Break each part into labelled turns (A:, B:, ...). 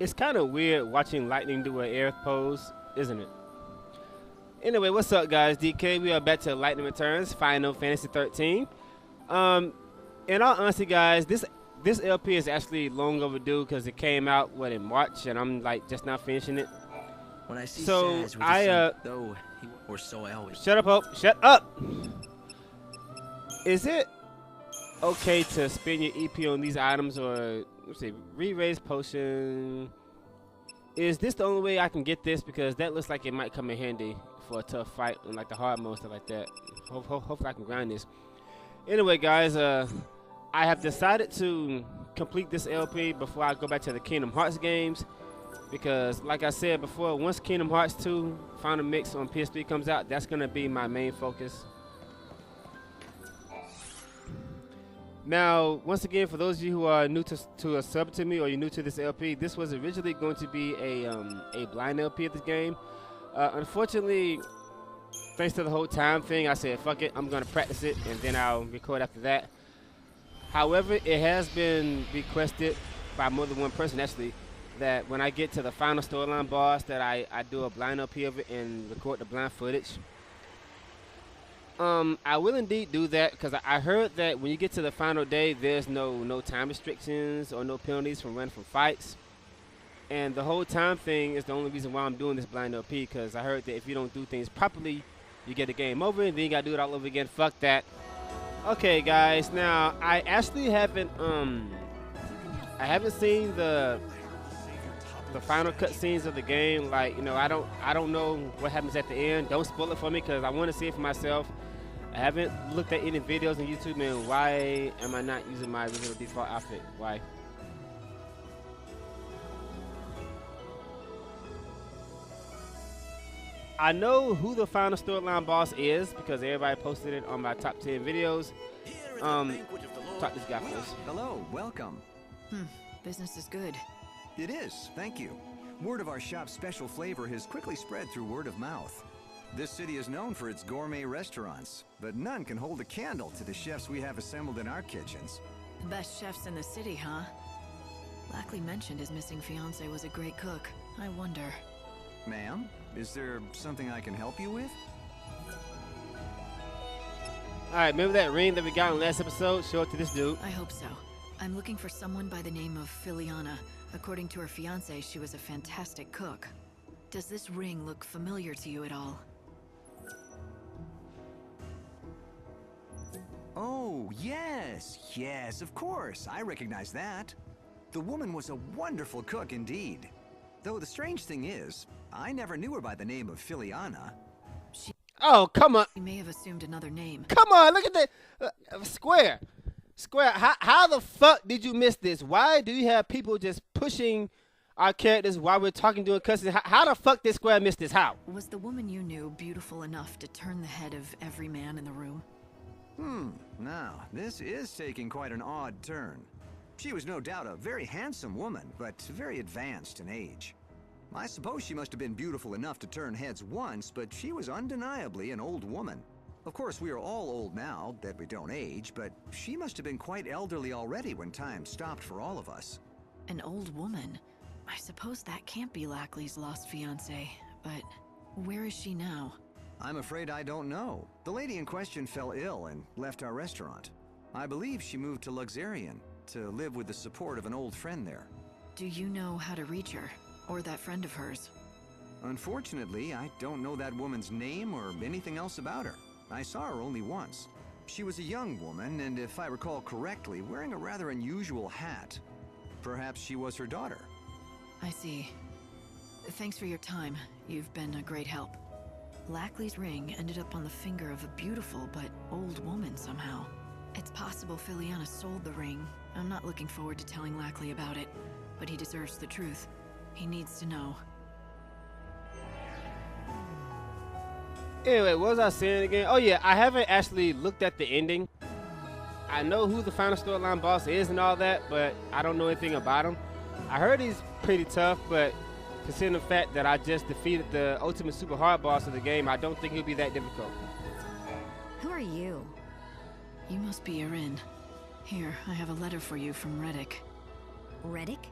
A: It's kind of weird watching Lightning do an air pose, isn't it? Anyway, what's up, guys? DK. We are back to Lightning Returns, Final Fantasy 13. In all honesty, guys, this LP is actually long overdue because it came out in March, and I'm like just now finishing it.
B: When I see
A: So
B: Saz with
A: I
B: his son, though, or so I always.
A: shut up, Hope. Shut up. Is it okay to spend your EP on these items, or let's see, re-raise potion? Is this the only way I can get this? Because that looks like it might come in handy for a tough fight on like the hard mode, stuff like that. Hopefully I can grind this. Anyway, guys, I have decided to complete this LP before I go back to the Kingdom Hearts games. Because, like I said before, once Kingdom Hearts 2 Final Mix on PS3 comes out, that's going to be my main focus. Now, once again, for those of you who are new to a sub to me, or you're new to this LP, this was originally going to be a blind LP of this game. Unfortunately, thanks to the whole time thing, I said, fuck it, I'm going to practice it, and then I'll record after that. However, it has been requested by more than one person, actually, that when I get to the final storyline boss, that I do a blind LP of it and record the blind footage. I will indeed do that, because I heard that when you get to the final day, there's no time restrictions or no penalties from running from fights. And the whole time thing is the only reason why I'm doing this blind LP, because I heard that if you don't do things properly, you get the game over, and then you gotta do it all over again. Fuck that. Okay, guys. Now I actually haven't seen the final cutscenes of the game. Like, you know, I don't know what happens at the end. Don't spoil it for me, because I want to see it for myself. I haven't looked at any videos on YouTube, man. Why am I not using my original default outfit? Why? I know who the final storyline boss is because everybody posted it on my top 10 videos. Talk this guy first.
C: Hello, welcome.
D: Business is good.
C: It is, thank you. Word of our shop's special flavor has quickly spread through word of mouth. This city is known for its gourmet restaurants, but none can hold a candle to the chefs we have assembled in our kitchens.
D: Best chefs in the city, huh? Lackley mentioned his missing fiance was a great cook. I wonder.
C: Ma'am, is there something I can help you with?
A: Alright, remember that ring that we got in the last episode? Show it to this dude.
D: I hope so. I'm looking for someone by the name of Filiana. According to her fiance, she was a fantastic cook. Does this ring look familiar to you at all?
C: Oh, yes, of course. I recognize that. The woman was a wonderful cook indeed. Though the strange thing is, I never knew her by the name of Filiana.
A: Oh, come on.
D: She may have assumed another name.
A: Come on, look at that. Square. How the fuck did you miss this? Why do you have people just pushing our characters while we're talking, doing cussing? How the fuck did Square miss this? How?
D: Was the woman you knew beautiful enough to turn the head of every man in the room?
C: Now, this is taking quite an odd turn. She was no doubt a very handsome woman, but very advanced in age. I suppose she must have been beautiful enough to turn heads once, but she was undeniably an old woman. Of course, we are all old now, that we don't age, but she must have been quite elderly already when time stopped for all of us.
D: An old woman? I suppose that can't be Lackley's lost fiancée, but where is she now?
C: I'm afraid I don't know. The lady in question fell ill and left our restaurant. I believe she moved to Luxarian to live with the support of an old friend there.
D: Do you know how to reach her? Or that friend of hers?
C: Unfortunately, I don't know that woman's name or anything else about her. I saw her only once. She was a young woman, and if I recall correctly, wearing a rather unusual hat. Perhaps she was her daughter.
D: I see. Thanks for your time. You've been a great help. Lackley's ring ended up on the finger of a beautiful but old woman somehow. It's possible Filiana sold the ring. I'm not looking forward to telling Lackley about it, but he deserves the truth. He needs to know.
A: Anyway, what was I saying again? Oh yeah, I haven't actually looked at the ending. I know who the final storyline boss is and all that, but I don't know anything about him. I heard he's pretty tough, but considering the fact that I just defeated the ultimate super hard boss of the game, I don't think he'll be that difficult.
E: Who are you?
D: You must be Erin. Here, I have a letter for you from Reddick.
E: Reddick?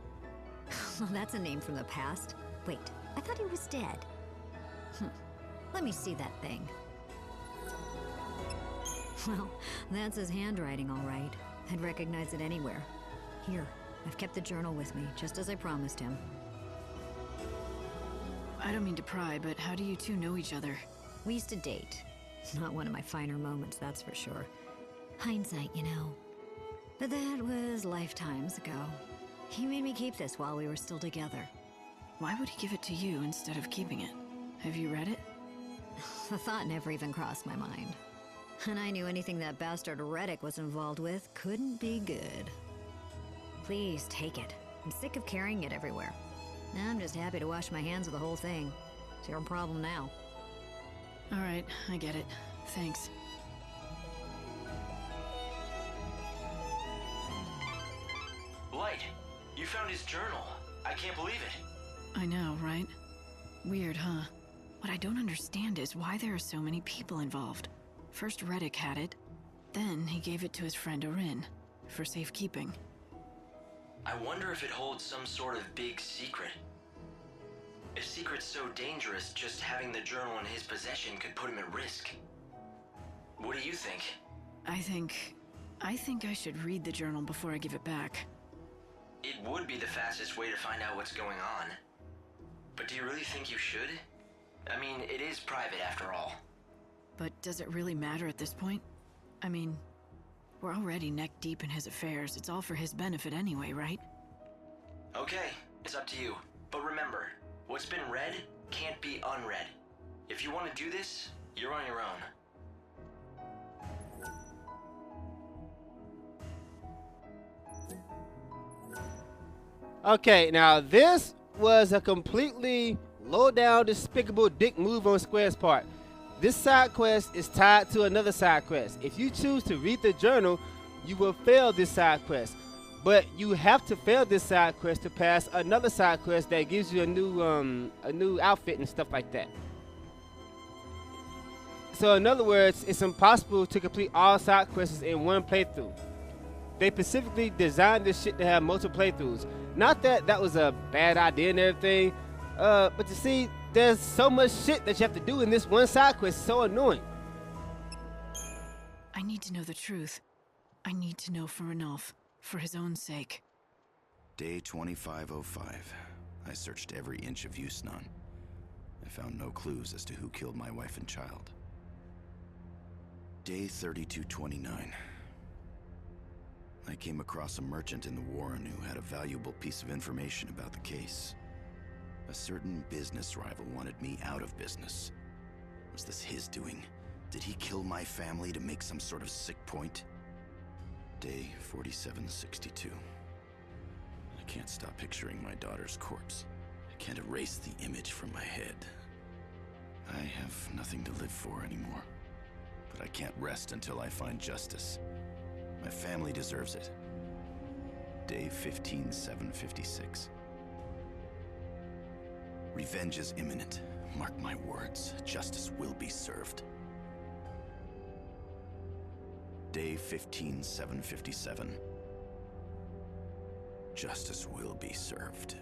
E: That's a name from the past. Wait, I thought he was dead. Let me see that thing. Well, that's his handwriting, all right. I'd recognize it anywhere. Here, I've kept the journal with me, just as I promised him.
D: I don't mean to pry, but how do you two know each other?
E: We used to date. Not one of my finer moments, that's for sure. Hindsight, you know. But that was lifetimes ago. He made me keep this while we were still together.
D: Why would he give it to you instead of keeping it? Have you read it?
E: The thought never even crossed my mind. And I knew anything that bastard Reddick was involved with couldn't be good. Please, take it. I'm sick of carrying it everywhere. I'm just happy to wash my hands of the whole thing. It's your problem now.
D: All right, I get it. Thanks.
B: Light, you found his journal. I can't believe it.
D: I know, right? Weird, huh? What I don't understand is why there are so many people involved. First Reddick had it, then he gave it to his friend Orin, for safekeeping.
B: I wonder if it holds some sort of big secret. If secret's so dangerous, just having the journal in his possession could put him at risk. What do you think?
D: I think I should read the journal before I give it back.
B: It would be the fastest way to find out what's going on. But do you really think you should? I mean, it is private after all.
D: But does it really matter at this point? I mean, we're already neck deep in his affairs. It's all for his benefit anyway, right?
B: Okay, it's up to you. But remember, what's been read can't be unread. If you want to do this, you're on your own.
A: Okay, now this was a completely low-down, despicable dick move on Square's part. This side quest is tied to another side quest. If you choose to read the journal, you will fail this side quest. But you have to fail this side quest to pass another side quest that gives you a new outfit and stuff like that. So in other words, it's impossible to complete all side quests in one playthrough. They specifically designed this shit to have multiple playthroughs. Not that that was a bad idea and everything, but you see, there's so much shit that you have to do in this one side quest. It's so annoying.
D: I need to know the truth. I need to know for Ranulph, for his own sake.
F: Day 2505. I searched every inch of Yusnan. I found no clues as to who killed my wife and child. Day 3229. I came across a merchant in the Warren who had a valuable piece of information about the case. A certain business rival wanted me out of business. Was this his doing? Did he kill my family to make some sort of sick point? Day 4762. I can't stop picturing my daughter's corpse. I can't erase the image from my head. I have nothing to live for anymore. But I can't rest until I find justice. My family deserves it. Day 15756. Revenge is imminent. Mark my words, justice will be served. Day 15757. Justice will be served.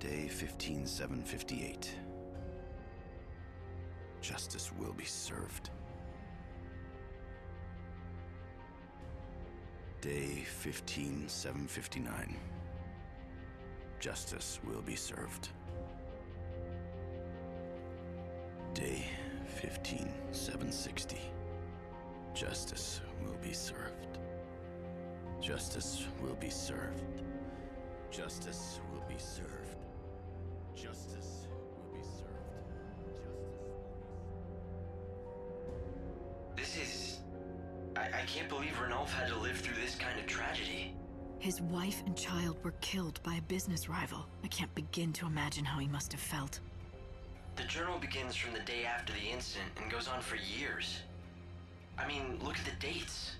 F: Day 15758. Justice will be served. Day 15759. Justice will be served. Day 15760. Justice will be served. Justice will be served. Justice will be served. Justice will be served.
B: This is... I can't believe Ranulph had to live through this kind of tragedy.
D: His wife and child were killed by a business rival. I can't begin to imagine how he must have felt.
B: The journal begins from the day after the incident and goes on for years. I mean, look at the dates.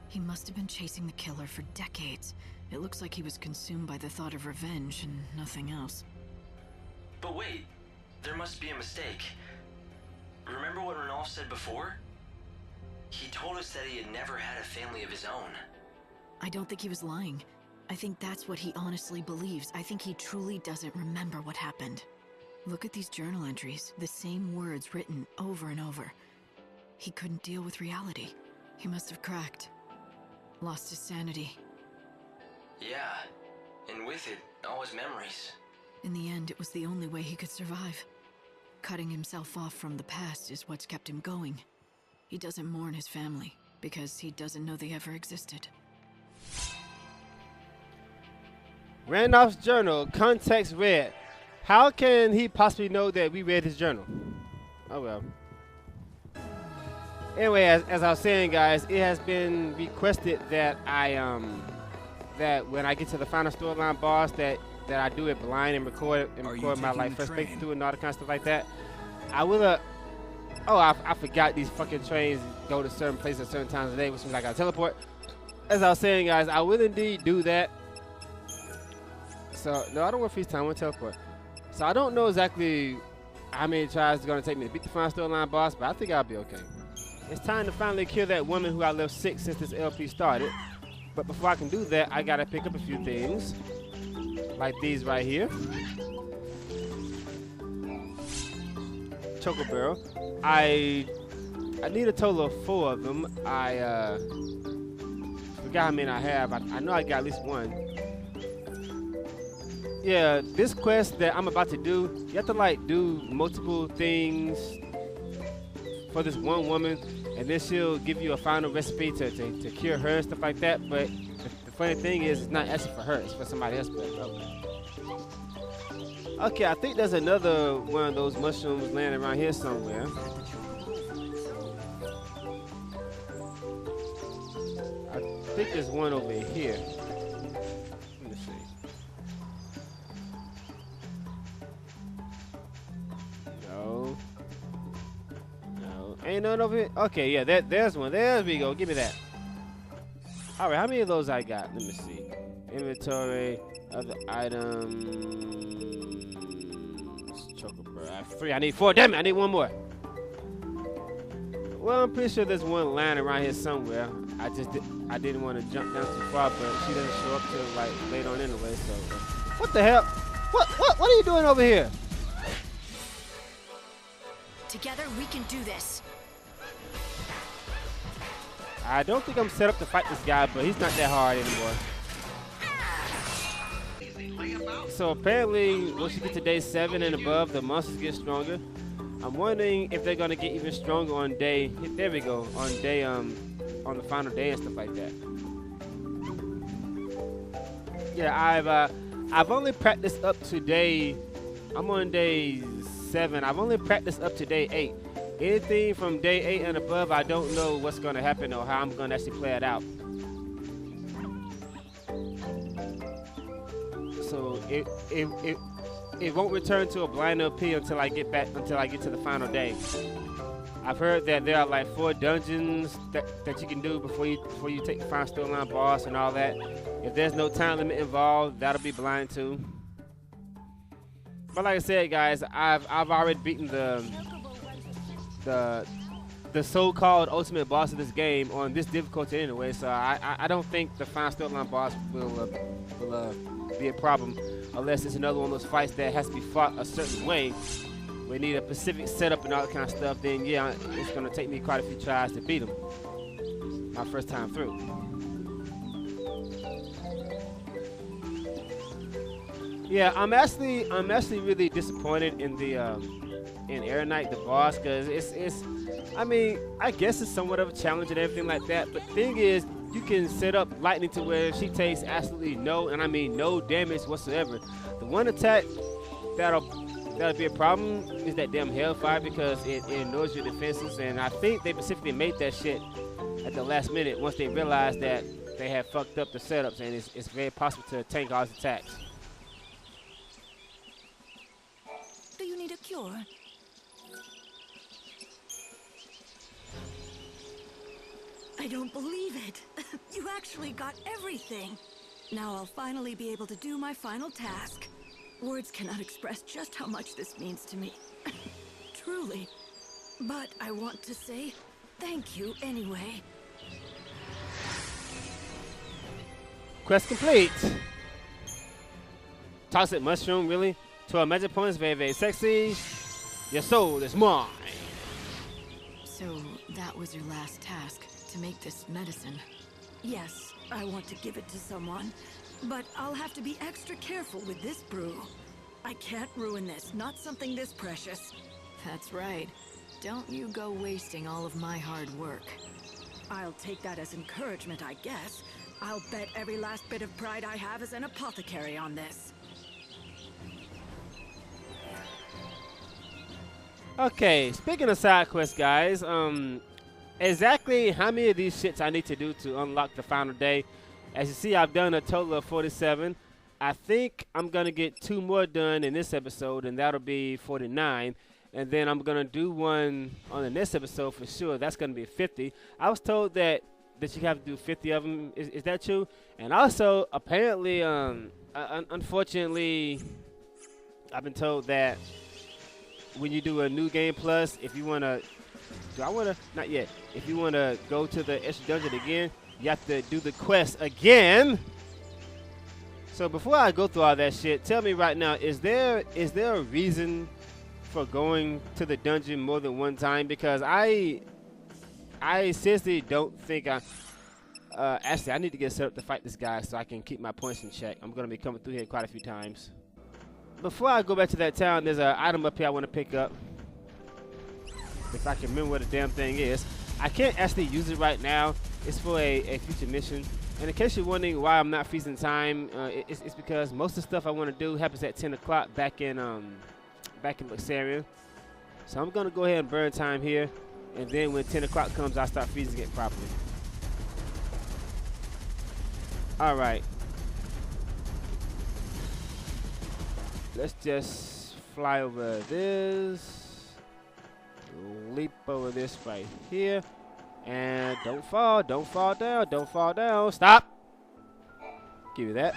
D: He must have been chasing the killer for decades. It looks like he was consumed by the thought of revenge and nothing else.
B: But wait, there must be a mistake. Remember what Ranulph said before? He told us that he had never had a family of his own.
D: I don't think he was lying. I think that's what he honestly believes. I think he truly doesn't remember what happened. Look at these journal entries, the same words written over and over. He couldn't deal with reality. He must have cracked. Lost his sanity.
B: Yeah, and with it, all his memories.
D: In the end, it was the only way he could survive. Cutting himself off from the past is what's kept him going. He doesn't mourn his family, because he doesn't know they ever existed.
A: Ranulph's journal, context read. How can he possibly know that we read his journal? Oh well. Anyway, as I was saying, guys, it has been requested that that when I get to the final storyline boss, that I do it blind and record my like first playthrough and all the kind of stuff like that. I will. I forgot these fucking trains go to certain places at certain times of the day, which means I gotta teleport. As I was saying, guys, I will indeed do that. So no, I don't want freeze time. I want to teleport. So I don't know exactly how many tries it's gonna take me to beat the final storyline boss, but I think I'll be okay. It's time to finally kill that woman who I left sick since this LP started. But before I can do that, I gotta pick up a few things. Like these right here. Choco barrel. I need a total of 4 of them. I forgot how many I have. I know I got at least one. Yeah, this quest that I'm about to do, you have to like do multiple things for this one woman, and then she'll give you a final recipe to cure her and stuff like that. But the funny thing is, it's not actually for her, it's for somebody else. But okay, I think there's another one of those mushrooms laying around here somewhere. I think there's one over here. Let me see. No, ain't none over here. Okay, yeah, there's one. There we go. Give me that. All right, how many of those I got? Let me see. Inventory, other items. Chocobar. I have 3. I need 4. Damn it! I need 1 more. Well, I'm pretty sure there's one lying around here somewhere. I didn't want to jump down too far, but she doesn't show up till like later on anyway. So, what the hell? What are you doing over here?
D: Together, we can do this.
A: I don't think I'm set up to fight this guy, but he's not that hard anymore. So apparently, once you get to day 7 and above, the monsters get stronger. I'm wondering if they're gonna get even stronger on day. There we go. On day on the final day and stuff like that. Yeah, I've only practiced up to day. I'm on day 7. I've only practiced up to day 8. Anything from day 8 and above, I don't know what's gonna happen or how I'm gonna actually play it out. So it won't return to a blind LP until I get to the final day. I've heard that there are like 4 dungeons that you can do before you take the final storyline boss and all that. If there's no time limit involved, that'll be blind too. But like I said, guys, I've already beaten the so-called ultimate boss of this game on this difficulty anyway, so I don't think the final storyline boss will be a problem unless it's another one of those fights that has to be fought a certain way. We need a specific setup and all that kind of stuff. Then yeah, it's gonna take me quite a few tries to beat him my first time through. Yeah, I'm actually really disappointed in the in Air Knight, the boss, because it's I mean, I guess it's somewhat of a challenge and everything like that, but the thing is, you can set up lightning to where she takes absolutely no, and I mean no damage whatsoever. The one attack that'll be a problem is that damn hellfire, because it ignores your defenses, and I think they specifically made that shit at the last minute once they realized that they had fucked up the setups, and it's very possible to tank all his attacks.
G: Do you need a cure? I don't believe it. You actually got everything. Now I'll finally be able to do my final task. Words cannot express just how much this means to me. Truly. But I want to say thank you anyway.
A: Quest complete. Toxic mushroom, really? 12 magic points, very, very sexy. Your soul is mine.
D: So that was your last task, to make this medicine.
G: Yes, I want to give it to someone, but I'll have to be extra careful with this brew. I can't ruin this, not something this precious.
D: That's right. Don't you go wasting all of my hard work.
G: I'll take that as encouragement, I guess. I'll bet every last bit of pride I have as an apothecary on this.
A: Okay, speaking of side quests, guys, exactly how many of these shits I need to do to unlock the final day? As you see, I've done a total of 47. I think I'm going to get 2 more done in this episode, and that'll be 49. And then I'm going to do one on the next episode for sure. That's going to be 50. I was told that you have to do 50 of them. Is that true? And also, apparently, unfortunately, I've been told that when you do a new game plus, if you want to, not yet. If you want to go to the extra dungeon again, you have to do the quest again. So before I go through all that shit, tell me right now, is there a reason for going to the dungeon more than one time? Because I seriously don't think actually, I need to get set up to fight this guy so I can keep my points in check. I'm going to be coming through here quite a few times. Before I go back to that town, there's an item up here I want to pick up. If I can remember what the damn thing is. I can't actually use it right now. It's for a future mission. And in case you're wondering why I'm not freezing time, it's because most of the stuff I want to do happens at 10 o'clock back in Luxarian. So I'm going to go ahead and burn time here. And then when 10 o'clock comes, I'll start freezing it properly. Alright. Let's just fly over this. Leap over this right here. And don't fall down. Stop! Give you that.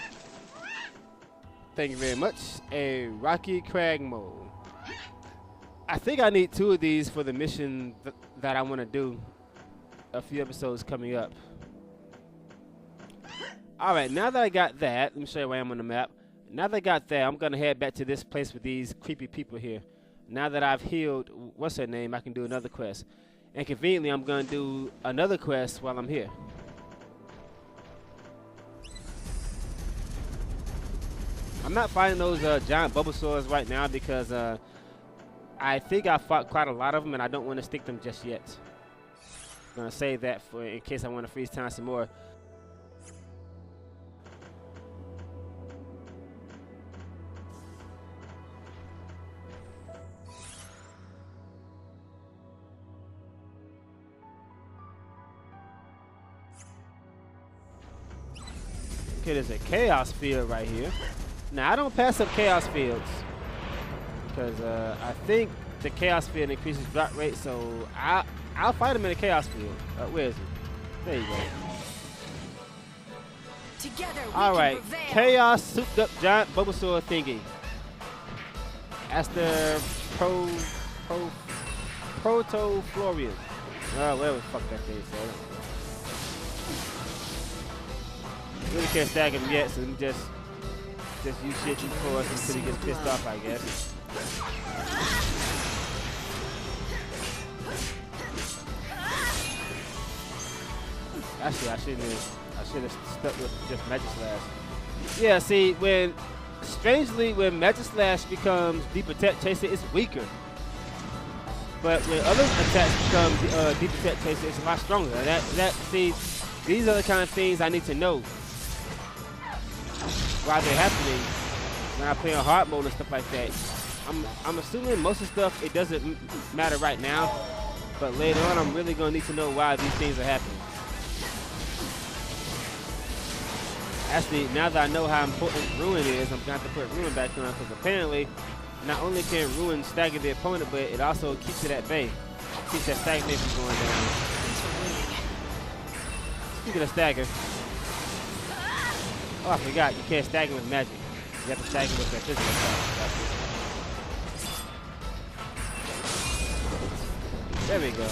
A: Thank you very much. A Rocky Crag mode. I think I need 2 of these for the mission that I want to do a few episodes coming up. Alright, now that I got that, let me show you where I am on the map. Now that I got that, I'm going to head back to this place with these creepy people here. Now that I've healed, what's her name, I can do another quest. And conveniently, I'm going to do another quest while I'm here. I'm not fighting those giant Bulbasaurs right now because I think I fought quite a lot of them and I don't want to stick them just yet. I'm going to save that for in case I want to freeze time some more. Okay, there's a chaos field right here. Now, I don't pass up chaos fields because I think the chaos field increases drop rate, so I'll fight him in a chaos field. Where is he? There you go.
G: Together we
A: all right,
G: can prevail.
A: chaos souped up giant Bulbasaur thingy. That's the Proto-Florian. Whatever the fuck that thing is. Really can't stag him yet, so just use shit for us until he gets pissed off, I guess. Actually, I should have stuck with just Magic Slash. Yeah, see, strangely, when Magic Slash becomes Deep Attack Chaser, it's weaker. But when other attacks become Deep Attack Chaser, it's a lot stronger. See, these are the kind of things I need to know while they're happening when I play on hard mode and stuff like that. I'm assuming most of the stuff, it doesn't matter right now, but later on I'm really going to need to know why these things are happening. Actually, now that I know how important Ruin is, I'm going to have to put Ruin back on, because apparently not only can Ruin stagger the opponent, but it also keeps it at bay. Keeps that stagger from going down. Speaking of stagger, oh, I forgot, you can't stagger with magic. You have to stagger with that physical attack. There we go.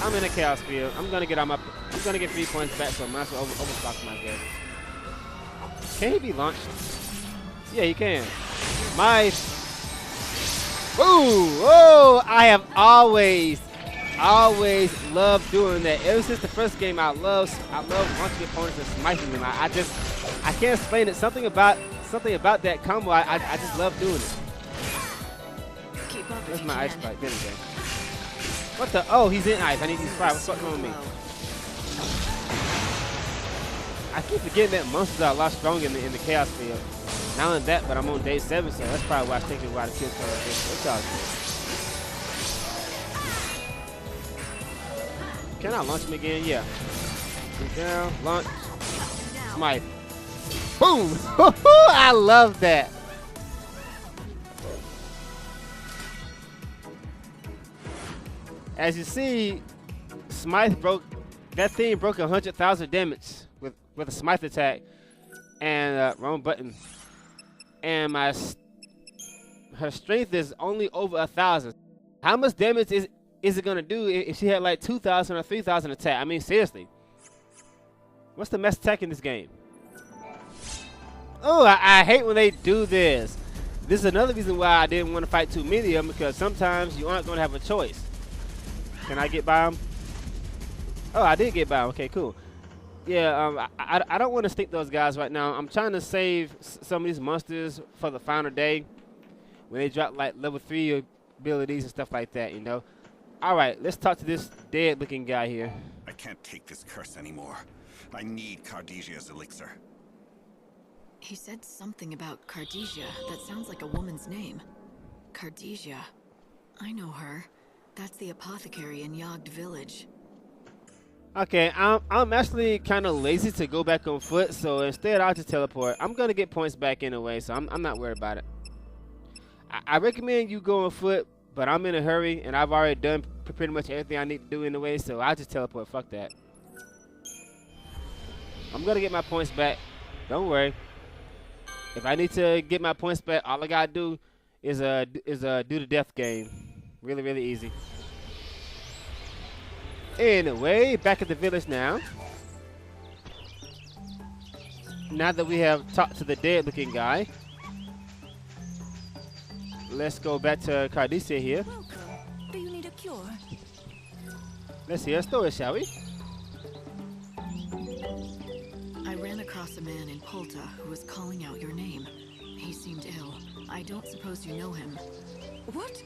A: I'm in a chaos field. I'm gonna get 3 points back, so I might as well overclock my guess. Can he be launched? Yeah, he can. My oh, I have always loved doing that. Ever since the first game, I love launching opponents and smiting them. I can't explain it. Something about that combo. I just love doing it.
D: Keep up.
A: That's my ice spike. There we go. What the? Oh, he's in ice. I need these fire. What's going on with me? I keep forgetting that monsters are a lot stronger in the chaos field. Not only that, but I'm on day 7, so that's probably why it's taking a while to kill some of this. What's all good? Can I launch him again? Yeah. Get down, launch, smite. Boom! I love that. As you see, Smite broke 100,000 damage with a Smite attack, and wrong button. And her strength is only over 1,000. How much damage is it gonna do if she had like 2,000 or 3,000 attack? I mean, seriously. What's the best attack in this game? Oh, I hate when they do this. This is another reason why I didn't want to fight too many of them, because sometimes you aren't gonna have a choice. Can I get by him? Oh, I did get by him. Okay, cool. Yeah, I don't want to stick those guys right now. I'm trying to save some of these monsters for the final day when they drop like level 3 abilities and stuff like that, you know. All right, let's talk to this dead-looking guy here.
H: I can't take this curse anymore. I need Cardisia's elixir.
D: He said something about Cardesia. That sounds like a woman's name. Cardesia. I know her. That's the apothecary in Yogd village.
A: Okay, I'm actually kind of lazy to go back on foot, so instead I'll just teleport. I'm gonna get points back anyway, so I'm not worried about it. I recommend you go on foot, but I'm in a hurry and I've already done pretty much everything I need to do anyway, so I'll just teleport. Fuck that. I'm gonna get my points back. Don't worry. If I need to get my points back, all I gotta do is do the death game. Really, really easy. Anyway, back at the village now. Now that we have talked to the dead-looking guy, let's go back to Cardia here.
G: Welcome. Do you need a cure?
A: Let's hear a story, shall we?
D: I ran across a man in Polta who was calling out your name. He seemed ill. I don't suppose you know him.
G: What?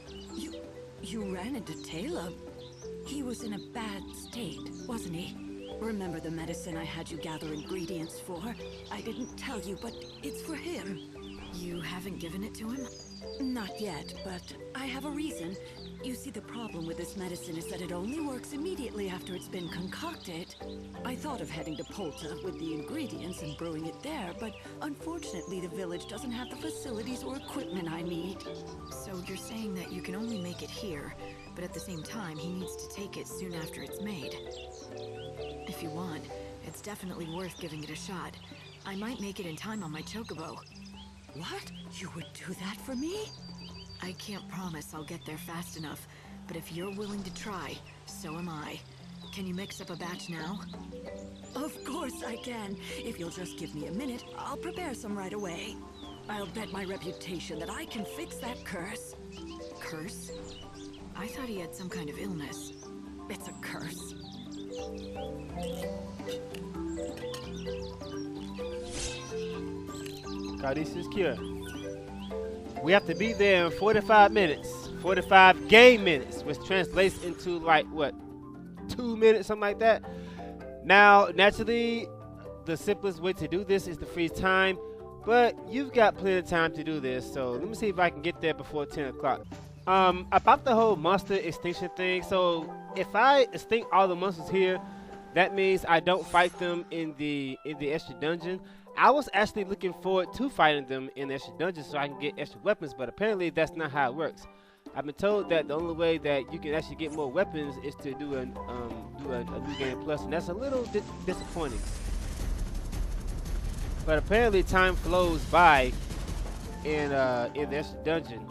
G: You ran into Taylor? He was in a bad state, wasn't he? Remember the medicine I had you gather ingredients for? I didn't tell you, but it's for him.
D: You haven't given it to him?
G: Not yet, but I have a reason. You see, the problem with this medicine is that it only works immediately after it's been concocted. I thought of heading to Polta with the ingredients and brewing it there, but unfortunately the village doesn't have the facilities or equipment I need.
D: So you're saying that you can only make it here, but at the same time he needs to take it soon after it's made. If you want, it's definitely worth giving it a shot. I might make it in time on my chocobo.
G: What? You would do that for me?
D: I can't promise I'll get there fast enough, but if you're willing to try, so am I. Can you mix up a batch now?
G: Of course I can. If you'll just give me a minute, I'll prepare some right away. I'll bet my reputation that I can fix that curse.
D: Curse? I thought he had some kind of illness.
G: It's a curse.
A: Cardicia's cure. We have to be there in 45 minutes. 45 game minutes, which translates into like, what, 2 minutes, something like that. Now, naturally, the simplest way to do this is to freeze time, but you've got plenty of time to do this, so let me see if I can get there before 10 o'clock. About the whole monster extinction thing, so if I extinct all the monsters here, that means I don't fight them in the extra dungeon. I was actually looking forward to fighting them in the extra dungeon so I can get extra weapons, but apparently that's not how it works. I've been told that the only way that you can actually get more weapons is to do a new game plus, and that's a little disappointing. But apparently time flows by in the extra dungeon,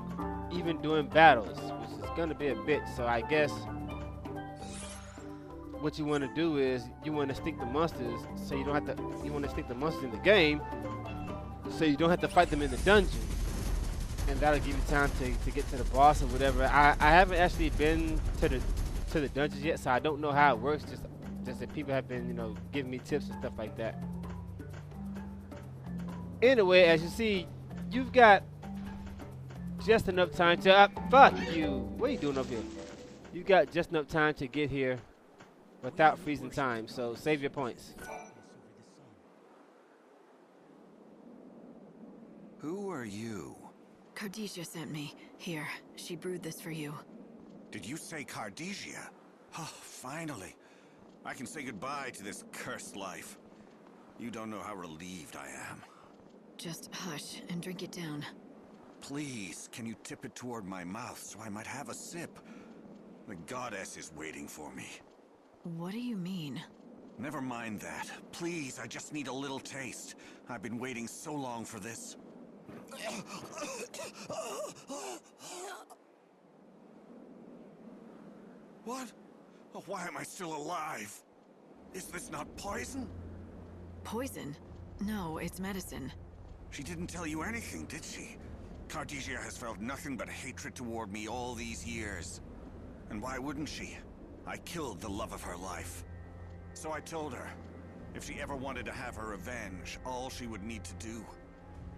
A: even during battles, which is gonna be a bit. So I guess what you want to do is you want to stick the monsters, so you don't have to. You want to stick the monsters in the game, so you don't have to fight them in the dungeon, and that'll give you time to get to the boss or whatever. I haven't actually been to the dungeons yet, so I don't know how it works. Just that people have been giving me tips and stuff like that. Anyway, as you see, you've got just enough time to fuck you. What are you doing up here? You got just enough time to get here without freezing time, so save your points.
H: Who are you?
D: Cardia sent me. Here, she brewed this for you.
H: Did you say Cardia? Oh, finally. I can say goodbye to this cursed life. You don't know how relieved I am.
D: Just hush and drink it down.
H: Please, can you tip it toward my mouth so I might have a sip? The goddess is waiting for me.
D: What do you mean?
H: Never mind that. Please, I just need a little taste. I've been waiting so long for this. What? Oh, why am I still alive? Is this not poison?
D: Poison? No, it's medicine.
H: She didn't tell you anything, did she? Cardia has felt nothing but hatred toward me all these years. And why wouldn't she? I killed the love of her life. So I told her, if she ever wanted to have her revenge, all she would need to do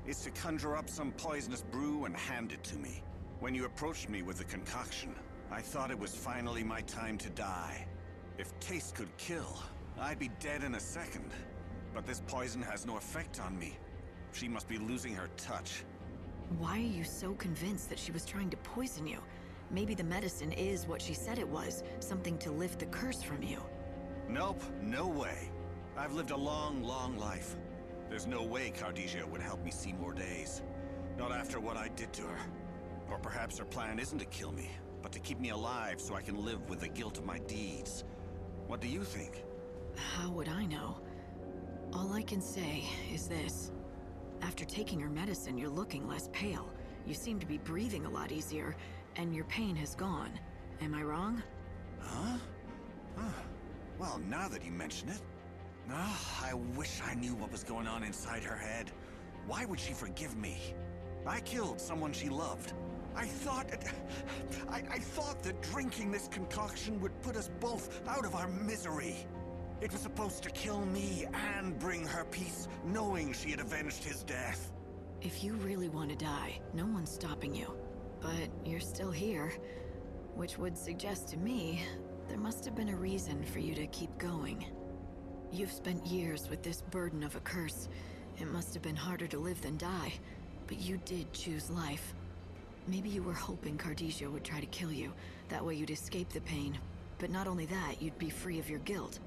H: is to conjure up some poisonous brew and hand it to me. When you approached me with the concoction, I thought it was finally my time to die. If taste could kill, I'd be dead in a second. But this poison has no effect on me. She must be losing her touch.
D: Why are you so convinced that she was trying to poison you? Maybe the medicine is what she said it was, something to lift the curse from you.
H: Nope, no way. I've lived a long, long life. There's no way Cardia would help me see more days. Not after what I did to her. Or perhaps her plan isn't to kill me, but to keep me alive so I can live with the guilt of my deeds. What do you think?
D: How would I know? All I can say is this. After taking her medicine, you're looking less pale. You seem to be breathing a lot easier, and your pain has gone. Am I wrong?
H: Huh? Well, now that you mention it... I wish I knew what was going on inside her head. Why would she forgive me? I killed someone she loved. I thought that drinking this concoction would put us both out of our misery. It was supposed to kill me and bring her peace, knowing she had avenged his death.
D: If you really want to die, no one's stopping you. But you're still here, which would suggest to me there must have been a reason for you to keep going. You've spent years with this burden of a curse. It must have been harder to live than die, but you did choose life. Maybe you were hoping Cardia would try to kill you. That way you'd escape the pain. But not only that, you'd be free of your guilt.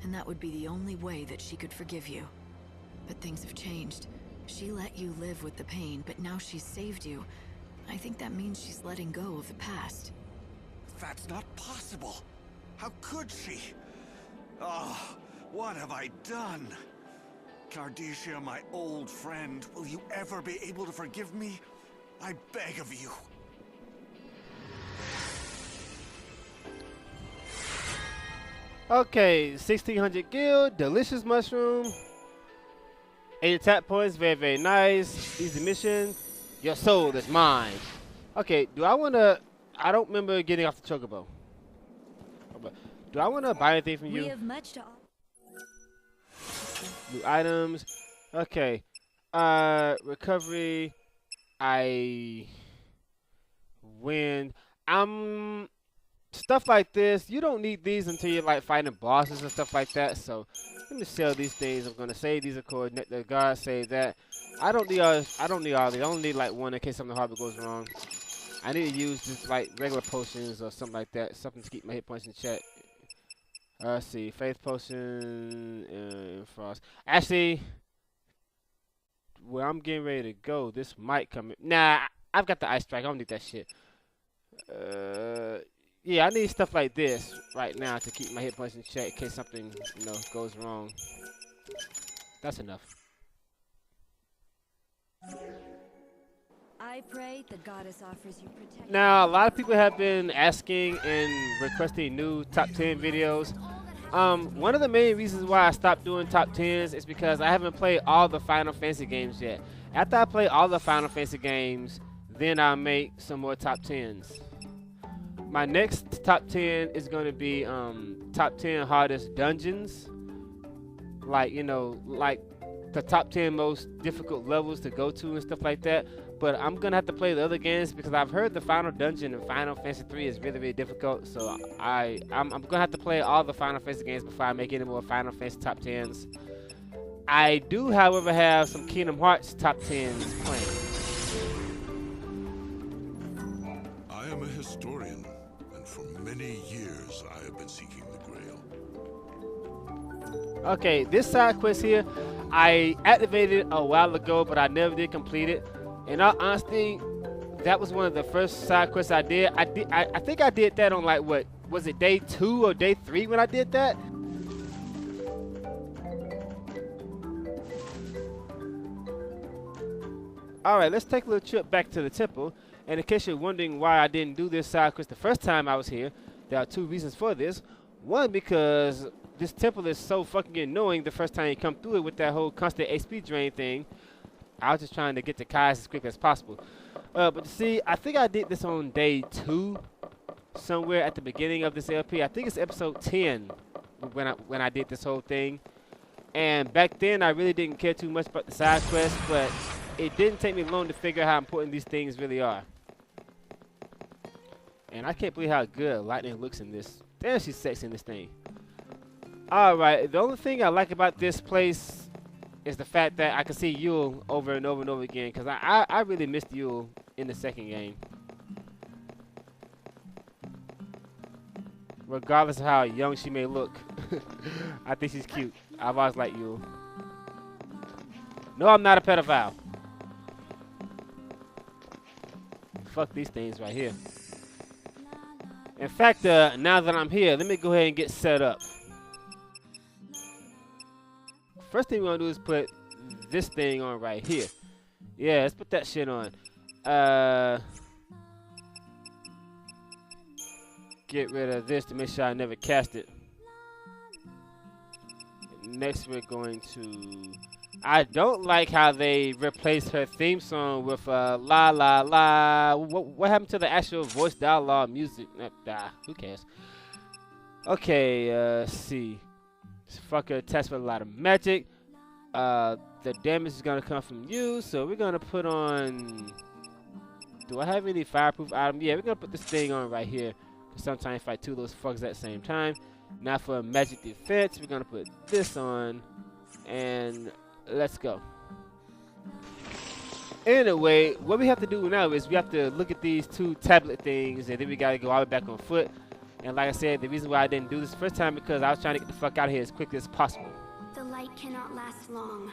D: And that would be the only way that she could forgive you. But things have changed. She let you live with the pain, but now she's saved you. I think that means she's letting go of the past.
H: That's not possible. How could she? Oh, what have I done? Cardia, my old friend, will you ever be able to forgive me? I beg of you.
A: Okay, 1600 gil, delicious mushroom. 8 attack points, very, very nice. Easy mission. Your soul is mine. Okay, do I want to... I don't remember getting off the chocobo. Do I want to buy anything from you?
E: We have much to...
A: New items. Okay. Recovery. I win. Stuff like this, you don't need these until you're like fighting bosses and stuff like that. So let me sell these things. I'm gonna save these according to God. Save that. I don't need all these. I only need like one in case something horrible goes wrong. I need to use just like regular potions or something like that. Something to keep my hit points in check. Let's see. Faith potion and frost. Actually, where I'm getting ready to go, this might come in. Nah, I've got the ice strike. I don't need that shit. Yeah, I need stuff like this right now to keep my hit points in check in case something, goes wrong. That's enough.
E: I pray the goddess offers you protection.
A: Now, a lot of people have been asking and requesting new top 10 videos. One of the main reasons why I stopped doing top 10s is because I haven't played all the Final Fantasy games yet. After I play all the Final Fantasy games, then I'll make some more top 10s. My next top 10 is going to be top 10 hardest dungeons. Like, you know, like the top 10 most difficult levels to go to and stuff like that. But I'm going to have to play the other games because I've heard the final dungeon in Final Fantasy 3 is really, really difficult. So I'm going to have to play all the Final Fantasy games before I make any more Final Fantasy top 10s. I do, however, have some Kingdom Hearts top 10s planned.
I: I am a historian, and for many years I have been seeking the Grail.
A: Okay, this side quest here, I activated a while ago, but I never did complete it. In all honesty, that was one of the first side quests I did. I think I did that on, like, what was it, day 2 or day 3 when I did that? Alright, let's take a little trip back to the temple. And in case you're wondering why I didn't do this side quest the first time I was here, there are 2 reasons for this. One, because this temple is so fucking annoying the first time you come through it with that whole constant HP drain thing. I was just trying to get to Kai's as quick as possible. But see, I think I did this on day 2, somewhere at the beginning of this LP. I think it's episode 10 when I did this whole thing. And back then, I really didn't care too much about the side quest, but it didn't take me long to figure out how important these things really are. And I can't believe how good Lightning looks in this. Damn, she's sexy in this thing. Alright, the only thing I like about this place is the fact that I can see Yule over and over and over again, because I really missed Yule in the second game. Regardless of how young she may look. I think she's cute. I've always liked Yule. No, I'm not a pedophile. Fuck these things right here. In fact, now that I'm here, let me go ahead and get set up. First thing we're gonna do is put this thing on right here. Yeah, let's put that shit on. Get rid of this to make sure I never cast it. Next we're going to... I don't like how they replaced her theme song with la la la. What happened to the actual voice dialogue music? Who cares? Okay, let's see. This fucker attacks with a lot of magic. The damage is gonna come from you, so we're gonna put on... Do I have any fireproof item? Yeah, we're gonna put this thing on right here. Sometimes fight 2 of those fuckers at the same time. Now for magic defense, we're gonna put this on. And let's go. Anyway, what we have to do now is we have to look at these 2 tablet things, and then we gotta go all the way back on foot. And like I said, the reason why I didn't do this the first time because I was trying to get the fuck out of here as quickly as possible.
J: The light cannot last long.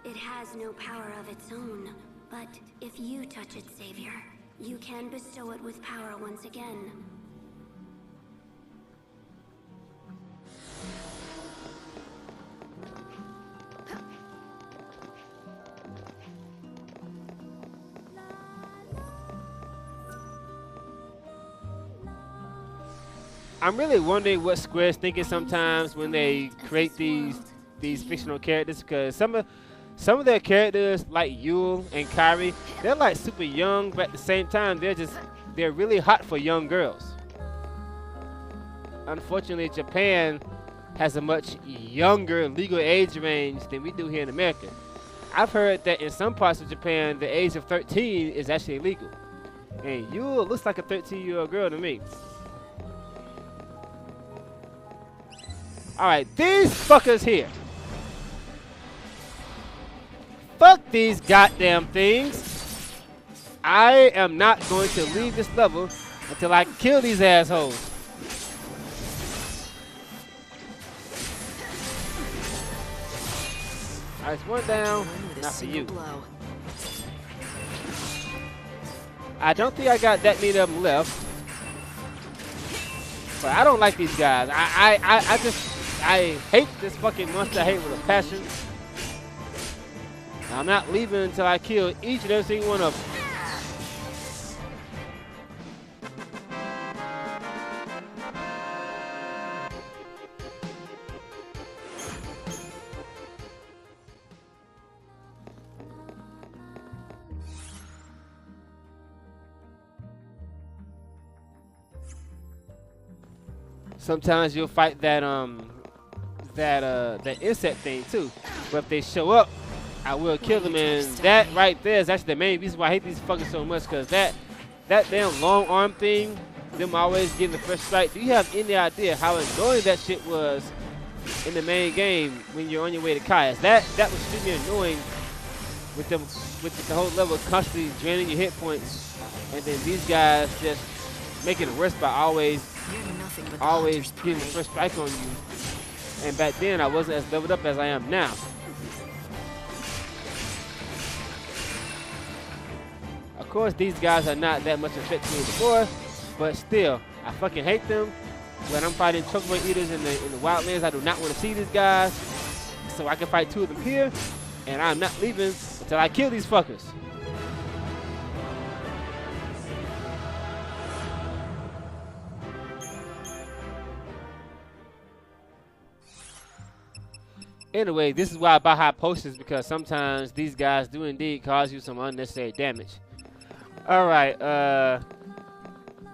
J: It has no power of its own. But if you touch it, Savior, you can bestow it with power once again.
A: I'm really wondering what Square's thinking sometimes when they create these fictional characters, because some of their characters, like Yule and Kairi, they're like super young, but at the same time they're really hot for young girls. Unfortunately, Japan has a much younger legal age range than we do here in America. I've heard that in some parts of Japan, the age of 13 is actually legal. And Yule looks like a 13-year-old girl to me. Alright, these fuckers here. Fuck these goddamn things. I am not going to leave this level until I kill these assholes. Alright, it's one down. Not for you. I don't think I got that many of them left. But I don't like these guys. I hate this fucking monster. I hate with a passion. I'm not leaving until I kill each and every single one of them. Sometimes you'll fight that that insect thing too. But if they show up, I will kill them, and that right there is actually the main reason why I hate these fuckers so much, cause that damn long arm thing, them always getting the first strike. Do you have any idea how annoying that shit was in the main game when you're on your way to Kai's? That was extremely annoying with the whole level constantly draining your hit points, and then these guys just making it worse by always getting the first strike on you. And back then I wasn't as leveled up as I am now. Of course, these guys are not that much effect to me before, but still, I fucking hate them. When I'm fighting chocobo eaters in the wildlands, I do not want to see these guys. So I can fight 2 of them here, and I'm not leaving until I kill these fuckers. Anyway, this is why I buy high potions, because sometimes these guys do indeed cause you some unnecessary damage. Alright,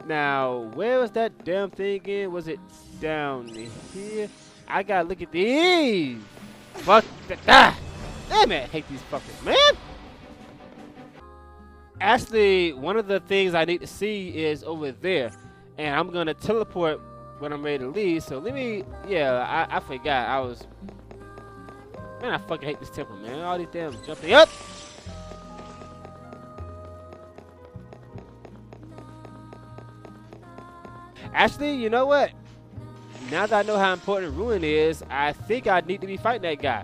A: now, where was that damn thing again? Was it down here? I gotta look at these! Fuck that! Damn it, I hate these fuckers, man! Actually, one of the things I need to see is over there. And I'm gonna teleport when I'm ready to leave, so let me, yeah, I forgot, I was... Man, I fucking hate this temple, man. All these damn jumping up. Actually, you know what? Now that I know how important Ruin is, I think I need to be fighting that guy.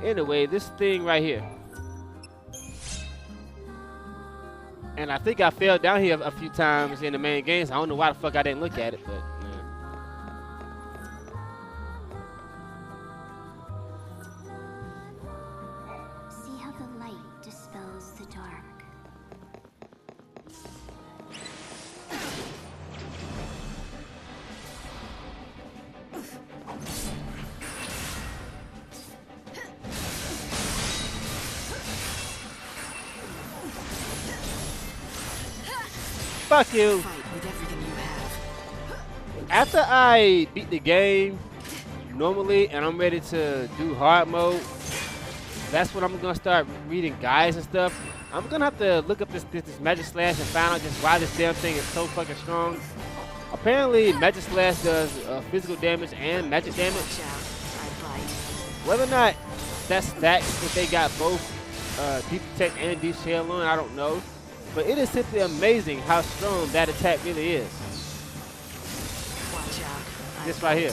A: Anyway, this thing right here. And I think I fell down here a few times in the main games. I don't know why the fuck I didn't look at it, but yeah.
J: See how the light dispels the dark.
A: Fuck you. After I beat the game normally and I'm ready to do hard mode, that's when I'm gonna start reading guides and stuff. I'm gonna have to look up this Magic Slash and find out just why this damn thing is so fucking strong. Apparently, Magic Slash does physical damage and magic damage. Whether or not that stacks if they got both Deep Protect and Deep Shell on, I don't know. But it is simply amazing how strong that attack really is.
G: Watch out.
A: This right here.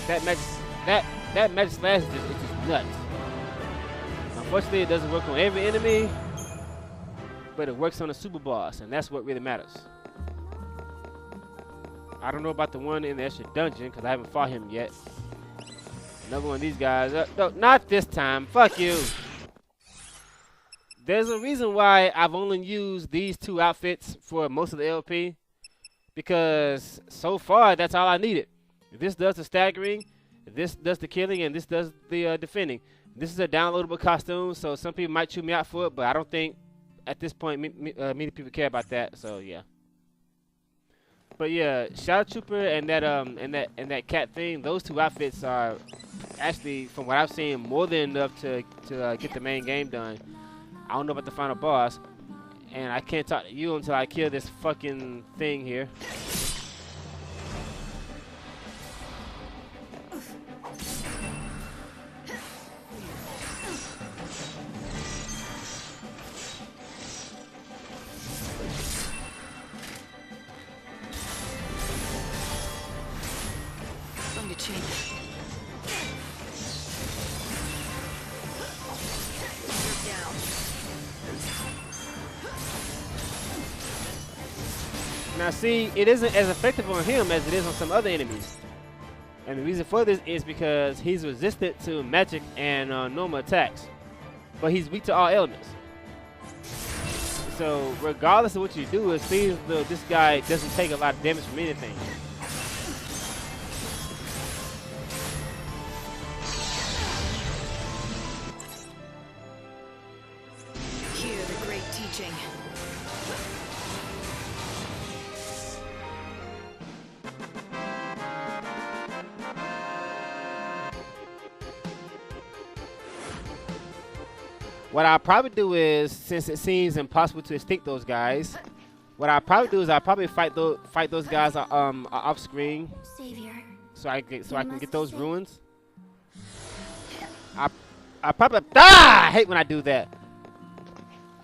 A: That magic slash is just nuts. Unfortunately, it doesn't work on every enemy, but it works on the super boss, and that's what really matters. I don't know about the one in the extra dungeon, because I haven't fought him yet. Another one of these guys. No, not this time. Fuck you. There's a reason why I've only used these 2 outfits for most of the LP, because so far that's all I needed. This does the staggering, this does the killing, and this does the defending. This is a downloadable costume, so some people might chew me out for it, but I don't think at this point many people care about that. So yeah. But yeah, Shadow Trooper and that cat thing, those 2 outfits are actually, from what I've seen, more than enough to get the main game done. I don't know about the final boss, and I can't talk to you until I kill this fucking thing here.
G: Going to change.
A: Now see, it isn't as effective on him as it is on some other enemies. And the reason for this is because he's resistant to magic and normal attacks. But he's weak to all elements. So regardless of what you do, it seems though this guy doesn't take a lot of damage from anything.
D: watching.
A: What I'll probably do is, since it seems impossible to extinct those guys, what I'll probably do is I'll probably fight those guys off screen,
J: Savior,
A: so I can get those ruins. I probably I hate when I do that.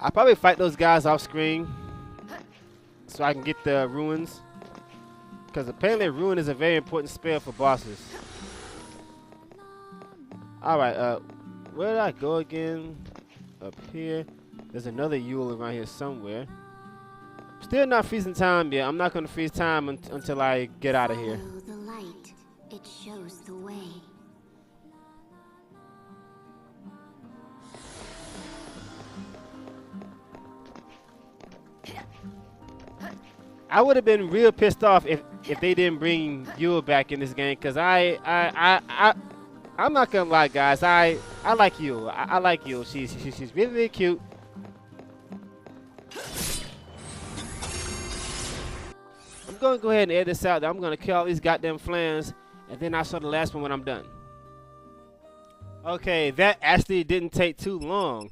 A: I probably fight those guys off screen, so I can get the ruins, because apparently ruin is a very important spell for bosses. All right, where did I go again? Up here. There's another Yule around here somewhere. Still not freezing time yet. I'm not gonna freeze time until I get out of here.
J: follow the light. It shows the way.
A: I would have been real pissed off if they didn't bring Yule back in this game, because I'm not gonna lie, guys. I like Yule. I like Yule. She's really, really cute. I'm gonna go ahead and edit this out. I'm gonna kill all these goddamn flans, and then I'll show the last one when I'm done. Okay, that actually didn't take too long.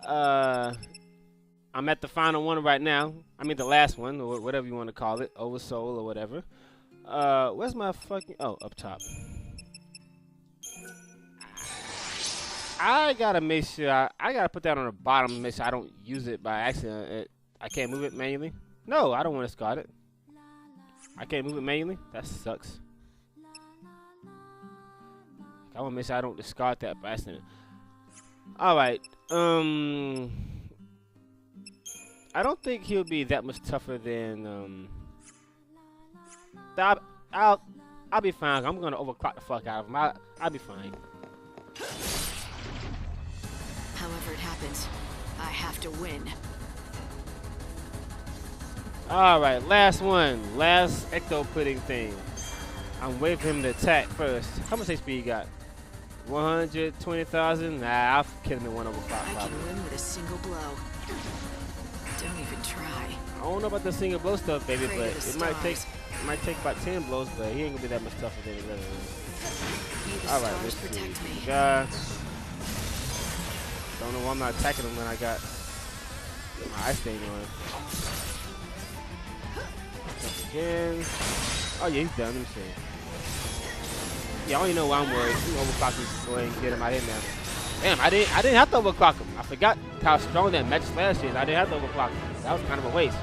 A: I'm at the final one right now. I mean the last one, or whatever you want to call it, Oversoul or whatever. Where's my fucking? Oh, up top. I gotta make sure I gotta put that on the bottom and make sure I don't use it by accident. I can't move it manually. No, I don't want to discard it. I can't move it manually. That sucks. I want to make sure I don't discard that by accident. All right. I don't think he'll be that much tougher than I'll be fine. I'm gonna overclock the fuck out of him. I'll be fine.
D: However it happens, I have to win.
A: Alright, last one. Last ecto pudding thing. I'm waiting for him to attack first. How much HP you got? 120,000? Nah, I'll kill him in one overclock.
D: I can win with a single blow. Don't even try.
A: I don't know about the single blow stuff, baby, but it might take about 10 blows, but he ain't gonna be that much tougher than the other one. Alright, let's see. Guy. Don't know why I'm not attacking him when I got my ice thing on. Again. Oh yeah, he's done. Let me see. Yeah, I don't even know why I'm worried. You overclock him, go ahead and get him out in there. Damn, I didn't have to overclock him. I forgot how strong that match slash is. I didn't have to overclock him. That was kind of a waste.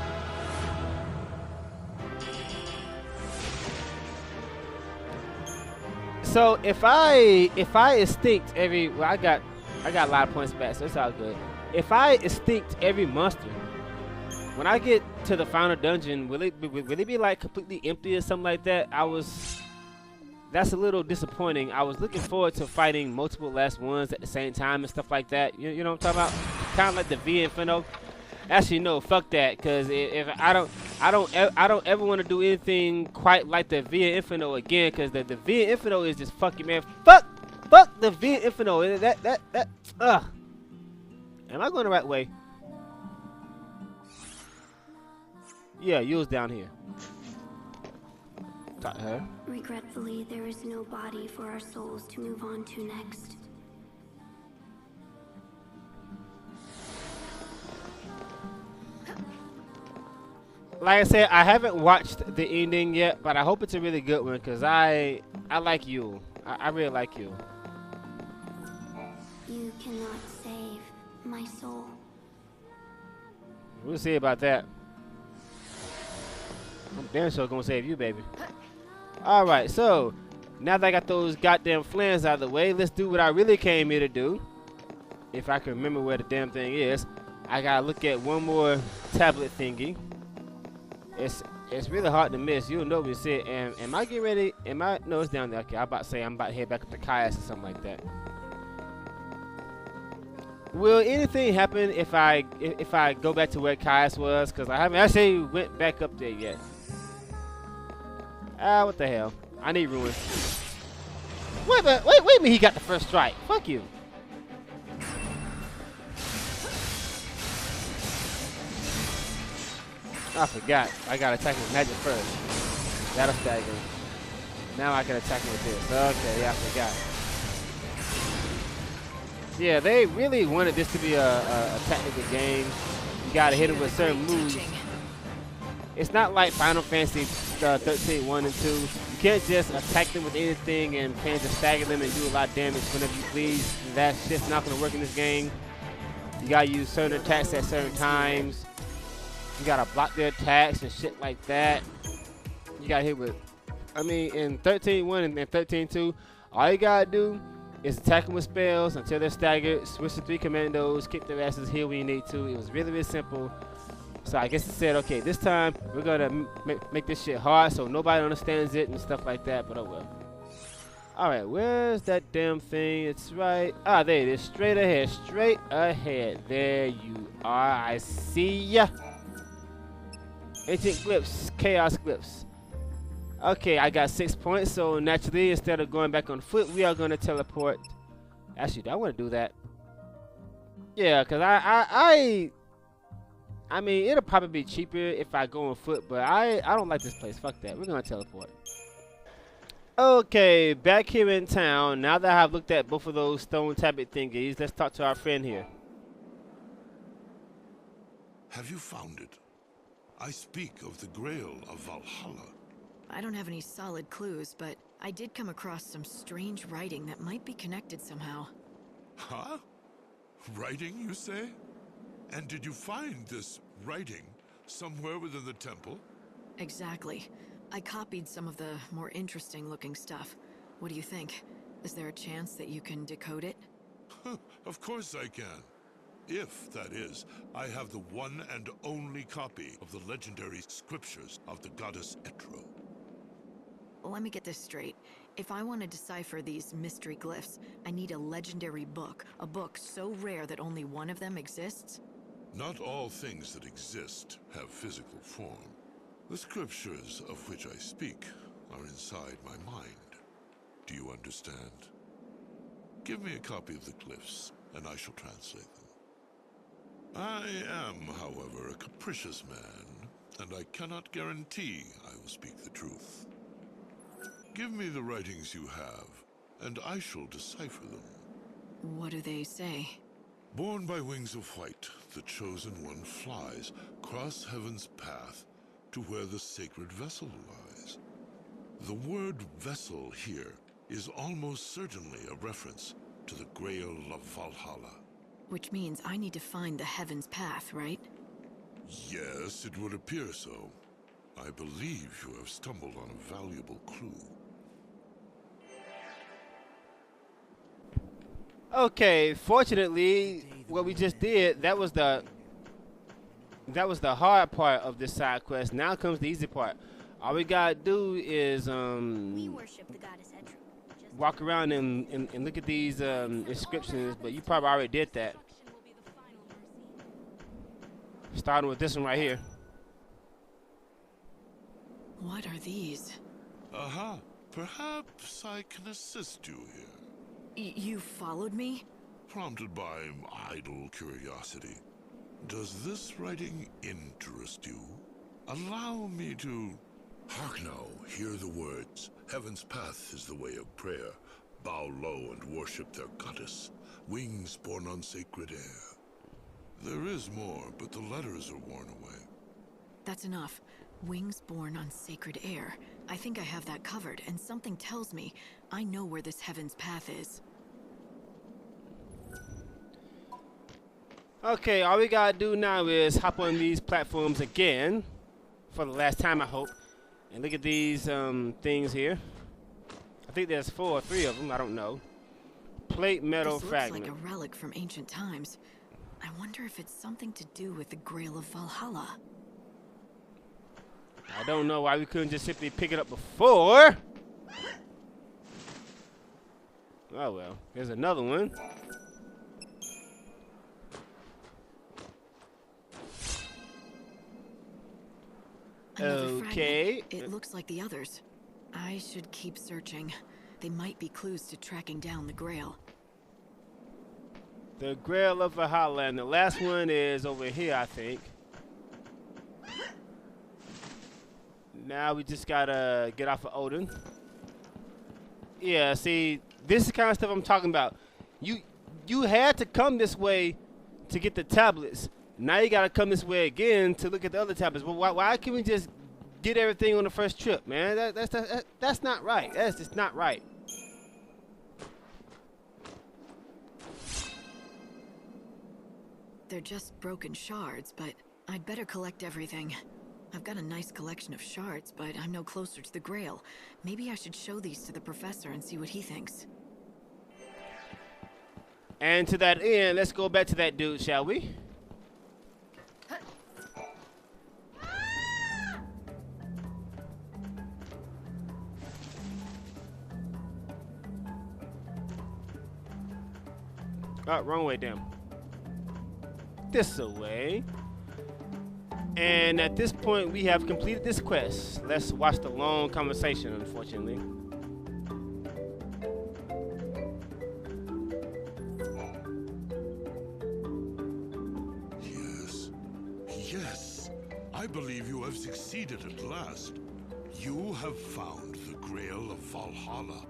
A: So if I extinct every, well, I got a lot of points back, so it's all good. If I extinct every monster, when I get to the final dungeon, will it be like completely empty or something like that? That's a little disappointing. I was looking forward to fighting multiple last ones at the same time and stuff like that. You know what I'm talking about? Kind of like the V Inferno. Actually, no, fuck that. Cause if I don't ever want to do anything quite like the V Inferno again. Cause the V Inferno is just fucking, man. Fuck the V Inferno. Ugh. Am I going the right way? Yeah, Yule's down here. Talk to her.
J: Regretfully, there is no body for our souls to move on to next.
A: Like I said, I haven't watched the ending yet, but I hope it's a really good one because I like Yule. I really like Yule.
J: You cannot save my soul.
A: We'll see about that. I'm damn sure gonna save you, baby. Alright, so now that I got those goddamn flans out of the way, let's do what I really came here to do. If I can remember where the damn thing is. I gotta look at one more tablet thingy. It's really hard to miss. You'll know when you see it. And am I getting ready? No, it's down there. Okay, I'm about to say I'm about to head back up to Caius or something like that. Will anything happen if I go back to where Caius was? Because I haven't actually went back up there yet. What the hell? I need ruins. Wait a minute, he got the first strike. Fuck you. I forgot. I gotta attack with magic first. That'll stagger. Now I can attack him with this. Okay, yeah, I forgot. Yeah, they really wanted this to be a technical game. You gotta hit him with certain moves. It's not like Final Fantasy 13 1 and 2. You can't just attack them with anything and plan to stagger them and do a lot of damage whenever you please. That's just not gonna work in this game. You gotta use certain attacks at certain times. You gotta block their attacks and shit like that. You gotta hit with, I mean, in 13-1 and 13-2, all you gotta do is attack them with spells until they're staggered, switch to 3 commandos, kick their asses, heal when you need to. It was really, really simple. So I guess it said, okay, this time we're gonna make this shit hard so nobody understands it and stuff like that, but oh well. Alright, where's that damn thing? It's right. Ah, there it is. Straight ahead. Straight ahead. There you are. I see ya. Ancient glyphs. Chaos glyphs. Okay, I got 6 points, so naturally, instead of going back on foot, we are going to teleport. Actually, I want to do that. Yeah, because I mean, it'll probably be cheaper if I go on foot, but I don't like this place. Fuck that. We're going to teleport. Okay, back here in town. Now that I've looked at both of those stone tablet thingies, let's talk to our friend here.
I: Have you found it? I speak of the Grail of Valhalla.
D: I don't have any solid clues, but I did come across some strange writing that might be connected somehow.
I: Huh? Writing, you say? And did you find this writing somewhere within the temple?
D: Exactly. I copied some of the more interesting looking stuff. What do you think? Is there a chance that you can decode it?
I: Of course I can. If, that is, I have the one and only copy of the legendary scriptures of the goddess Etro.
D: Let me get this straight. If I want to decipher these mystery glyphs, I need a legendary book. A book so rare that only one of them exists?
I: Not all things that exist have physical form. The scriptures of which I speak are inside my mind. Do you understand? Give me a copy of the glyphs, and I shall translate them. I am, however, a capricious man, and I cannot guarantee I will speak the truth. Give me the writings you have, and I shall decipher them.
D: What do they say?
I: Born by wings of white, the chosen one flies across heaven's path to where the sacred vessel lies. The word vessel here is almost certainly a reference to the Grail of Valhalla.
D: Which means I need to find the heaven's path, right?
I: Yes, it would appear so. I believe you have stumbled on a valuable clue.
A: Okay, fortunately, what we just did, that was the hard part of this side quest. Now comes the easy part. All we gotta do is
J: We worship the goddess Etro.
A: walk around and look at these inscriptions, but you probably already did that. Starting with this one right here.
D: What are these?
I: Aha, perhaps I can assist you here.
D: You followed me?
I: Prompted by idle curiosity. Does this writing interest you? Allow me to... Hark now, hear the words. Heaven's path is the way of prayer. Bow low and worship their goddess. Wings born on sacred air. There is more, but the letters are worn away.
D: That's enough. Wings born on sacred air. I think I have that covered, and something tells me I know where this heaven's path is.
A: Okay, all we gotta do now is hop on these platforms again, for the last time I hope, and look at these things here. I think there's 4 or 3 of them, I don't know. Plate metal
D: This
A: fragment.
D: looks like a relic from ancient times. I wonder if it's something to do with the Grail of Valhalla.
A: I don't know why we couldn't just simply pick it up before. Oh well, there's another one.
D: Another
A: Okay.
D: fragment. It looks like the others. I should keep searching. They might be clues to tracking down the Grail.
A: The Grail of Valhalla, and the last one is over here, I think. Now we just gotta get off of Odin. Yeah, see, this is the kind of stuff I'm talking about. You had to come this way to get the tablets. Now you gotta come this way again to look at the other tablets. But why can't we just get everything on the first trip, man? That's not right. That's just not right.
D: They're just broken shards, but I'd better collect everything. I've got a nice collection of shards, but I'm no closer to the Grail. Maybe I should show these to the professor and see what he thinks.
A: And to that end, let's go back to that dude, shall we? Oh, wrong way, damn. This way. And at this point, we have completed this quest. Let's watch the long conversation, unfortunately.
I: Yes, I believe you have succeeded at last. You have found the Grail of Valhalla.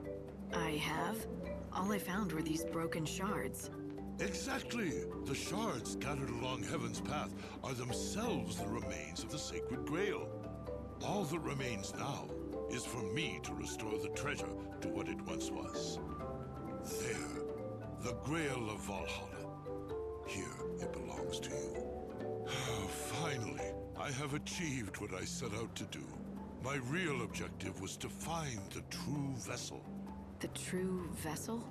D: I have? All I found were these broken shards.
I: Exactly. The shards scattered along Heaven's path are themselves the remains of the sacred Grail. All that remains now is for me to restore the treasure to what it once was. There, the Grail of Valhalla. Here, it belongs to you. Finally, I have achieved what I set out to do. My real objective was to find the true vessel.
D: The true vessel?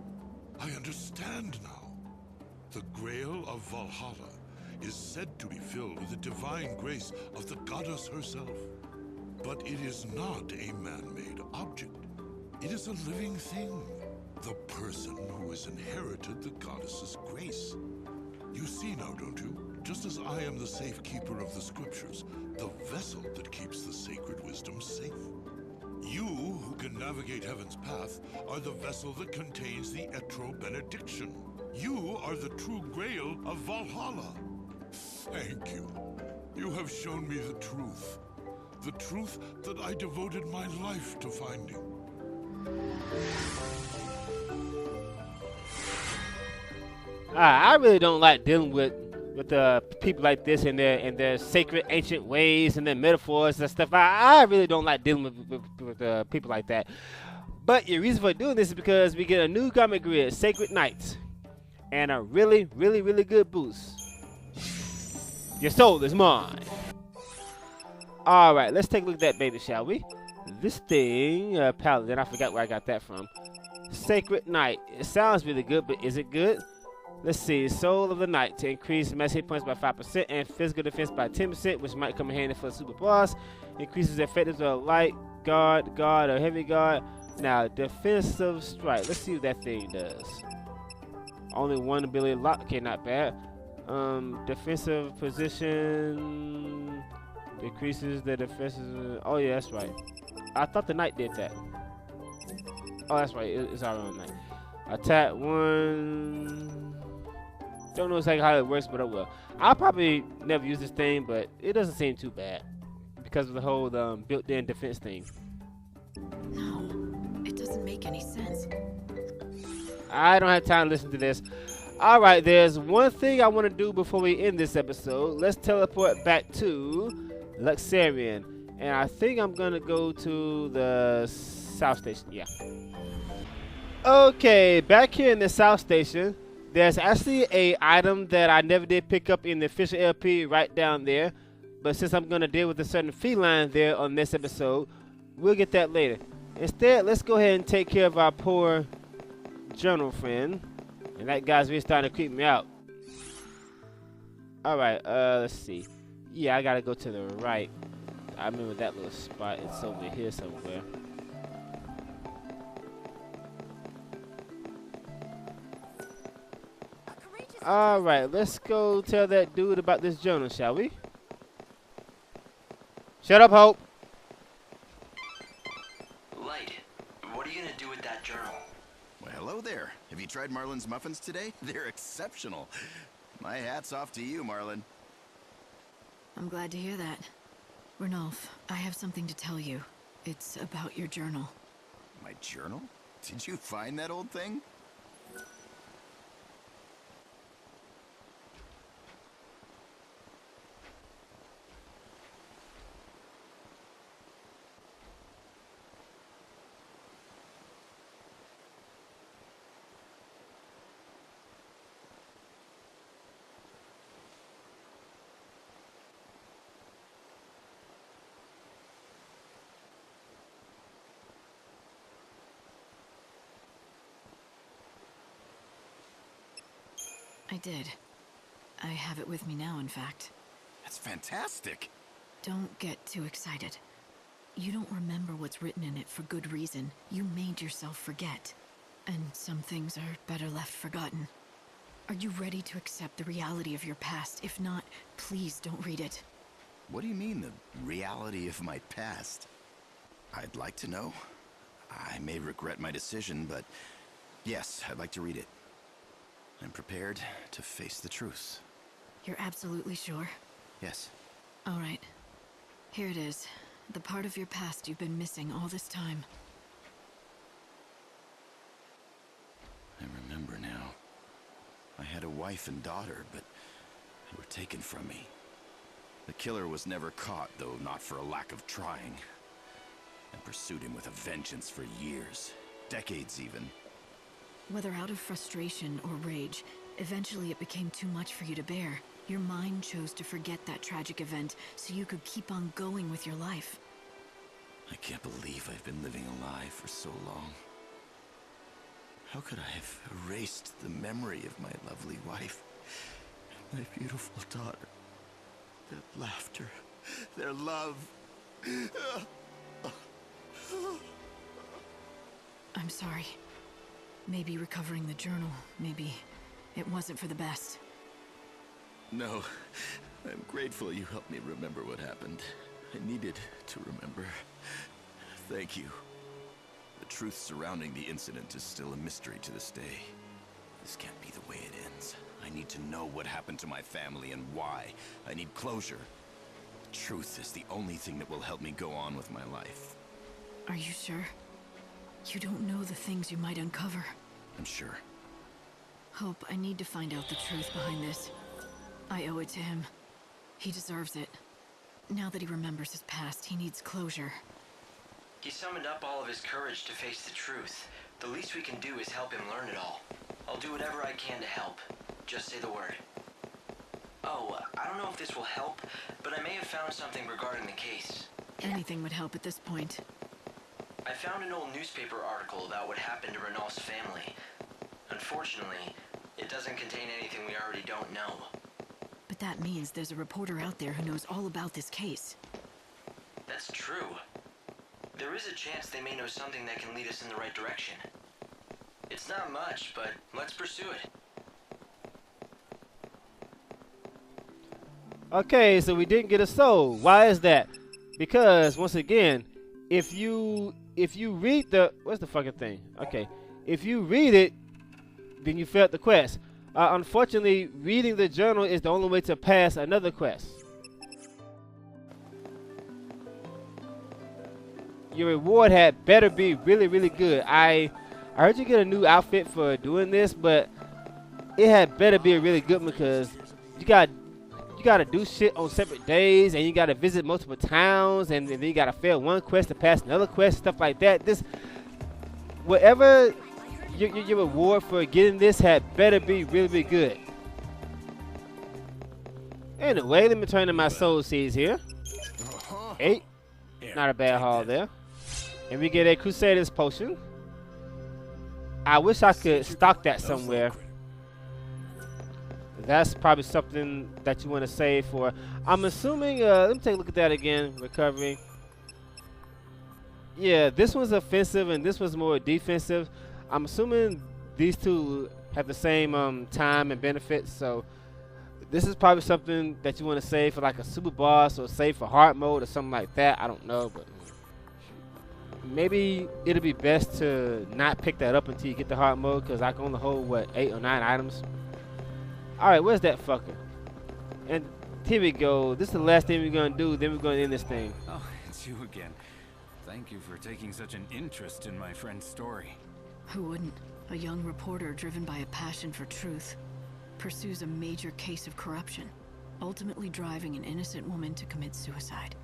I: I understand now. The Grail of Valhalla is said to be filled with the divine grace of the goddess herself. But it is not a man-made object. It is a living thing. The person who has inherited the goddess's grace. You see now, don't you? Just as I am the safekeeper of the scriptures, the vessel that keeps the sacred wisdom safe. You, who can navigate Heaven's path, are the vessel that contains the Etro benediction. You are the true Grail of Valhalla. Thank you. You have shown me the truth. The truth that I devoted my life to finding.
A: I really don't like dealing with people like this and their sacred ancient ways and their metaphors and stuff. I really don't like dealing with people like that. But your reason for doing this is because we get a new comic grid, Sacred Knights, and a really, really, really good boost. Your soul is mine. All right, let's take a look at that baby, shall we? This thing, paladin, I forgot where I got that from. Sacred Knight. It sounds really good, but is it good? Let's see. Soul of the Knight to increase mass hit points by 5% and physical defense by 10%, which might come in handy for the super boss. Increases the effectiveness of light guard, or heavy guard. Now, defensive strike. Let's see what that thing does. Only one ability lock. Okay, not bad. Defensive position decreases the defensive. Oh yeah, that's right. I thought the knight did that. Oh, that's right. It's our own knight. Attack 1. Don't know exactly how it works, but I will. I'll probably never use this thing, but it doesn't seem too bad because of the whole built-in defense thing.
D: No, it doesn't make any sense.
A: I don't have time to listen to this. Alright, there's one thing I want to do before we end this episode. Let's teleport back to Luxarian. And I think I'm going to go to the South Station. Yeah. Okay, back here in the South Station, there's actually a item that I never did pick up in the official LP right down there. But since I'm going to deal with a certain feline there on this episode, we'll get that later. Instead, let's go ahead and take care of our poor journal friend. And that guy's really starting to creep me out. Alright, let's see. Yeah, I gotta go to the right. I remember that little spot. It's over here somewhere. Alright, let's go tell that dude about this journal, shall we? Shut up, Hope.
B: Light, what are you gonna do with that journal?
F: Well, hello there. Have you tried Marlin's muffins today? They're exceptional. My hat's off to you, Marlin.
D: I'm glad to hear that. Ranulph, I have something to tell you. It's about your journal.
F: My journal? Did you find that old thing?
D: I did. I have it with me now, in fact.
F: That's fantastic.
D: Don't get too excited. You don't remember what's written in it for good reason. You made yourself forget. And some things are better left forgotten. Are you ready to accept the reality of your past? If not, please don't read it.
F: What do you mean, the reality of my past? I'd like to know. I may regret my decision, but yes, I'd like to read it. I'm prepared to face the truth.
D: You're absolutely sure?
F: Yes.
D: All right. Here it is. The part of your past you've been missing all this time.
F: I remember now. I had a wife and daughter, but they were taken from me. The killer was never caught, though not for a lack of trying. I pursued him with a vengeance for years, decades even.
D: Whether out of frustration or rage, eventually it became too much for you to bear. Your mind chose to forget that tragic event so you could keep on going with your life.
F: I can't believe I've been living a lie for so long. How could I have erased the memory of my lovely wife, my beautiful daughter, their laughter, their love?
D: I'm sorry. Maybe recovering the journal, maybe it wasn't for the best.
F: No, I'm grateful you helped me remember what happened. I needed to remember. Thank you. The truth surrounding the incident is still a mystery to this day. This can't be the way it ends. I need to know what happened to my family and why. I need closure. The truth is the only thing that will help me go on with my life.
D: Are you sure? You don't know the things you might uncover.
F: I'm sure.
D: Hope, I need to find out the truth behind this. I owe it to him. He deserves it. Now that he remembers his past, he needs closure.
B: He summoned up all of his courage to face the truth. The least we can do is help him learn it all. I'll do whatever I can to help. Just say the word. Oh, I don't know if this will help, but I may have found something regarding the case.
D: Anything would help at this point.
B: I found an old newspaper article about what happened to Ranulph's family. Unfortunately, it doesn't contain anything we already don't know.
D: But that means there's a reporter out there who knows all about this case.
B: That's true. There is a chance they may know something that can lead us in the right direction. It's not much, but let's pursue it.
A: Okay, so we didn't get a soul. Why is that? Because once again, if you read the what's the fucking thing? Okay, if you read it, then you failed the quest. Unfortunately, reading the journal is the only way to pass another quest. Your reward had better be really, really good. I heard you get a new outfit for doing this, but it had better be a really good one because you gotta do shit on separate days, and you gotta visit multiple towns, and then you gotta fail one quest to pass another quest, stuff like that. This, whatever your reward for getting this had better be really, really good. Anyway, let me turn to my soul seeds here. 8, not a bad haul there. And we get a Crusader's potion. I wish I could stock that somewhere. That's probably something that you want to save for. I'm assuming, let me take a look at that again. Recovery. Yeah, this one's offensive and this one's more defensive. I'm assuming these two have the same time and benefits. So this is probably something that you want to save for like a super boss or save for hard mode or something like that. I don't know, but maybe it'll be best to not pick that up until you get the hard mode because I can only hold, what, 8 or 9 items. Alright, where's that fucker? And Here we go. This is the last thing we're gonna do. Then we're gonna end this thing.
K: Oh, it's you again. Thank you for taking such an interest in my friend's story.
D: Who wouldn't? A young reporter driven by a passion for truth pursues a major case of corruption, ultimately driving an innocent woman to commit suicide.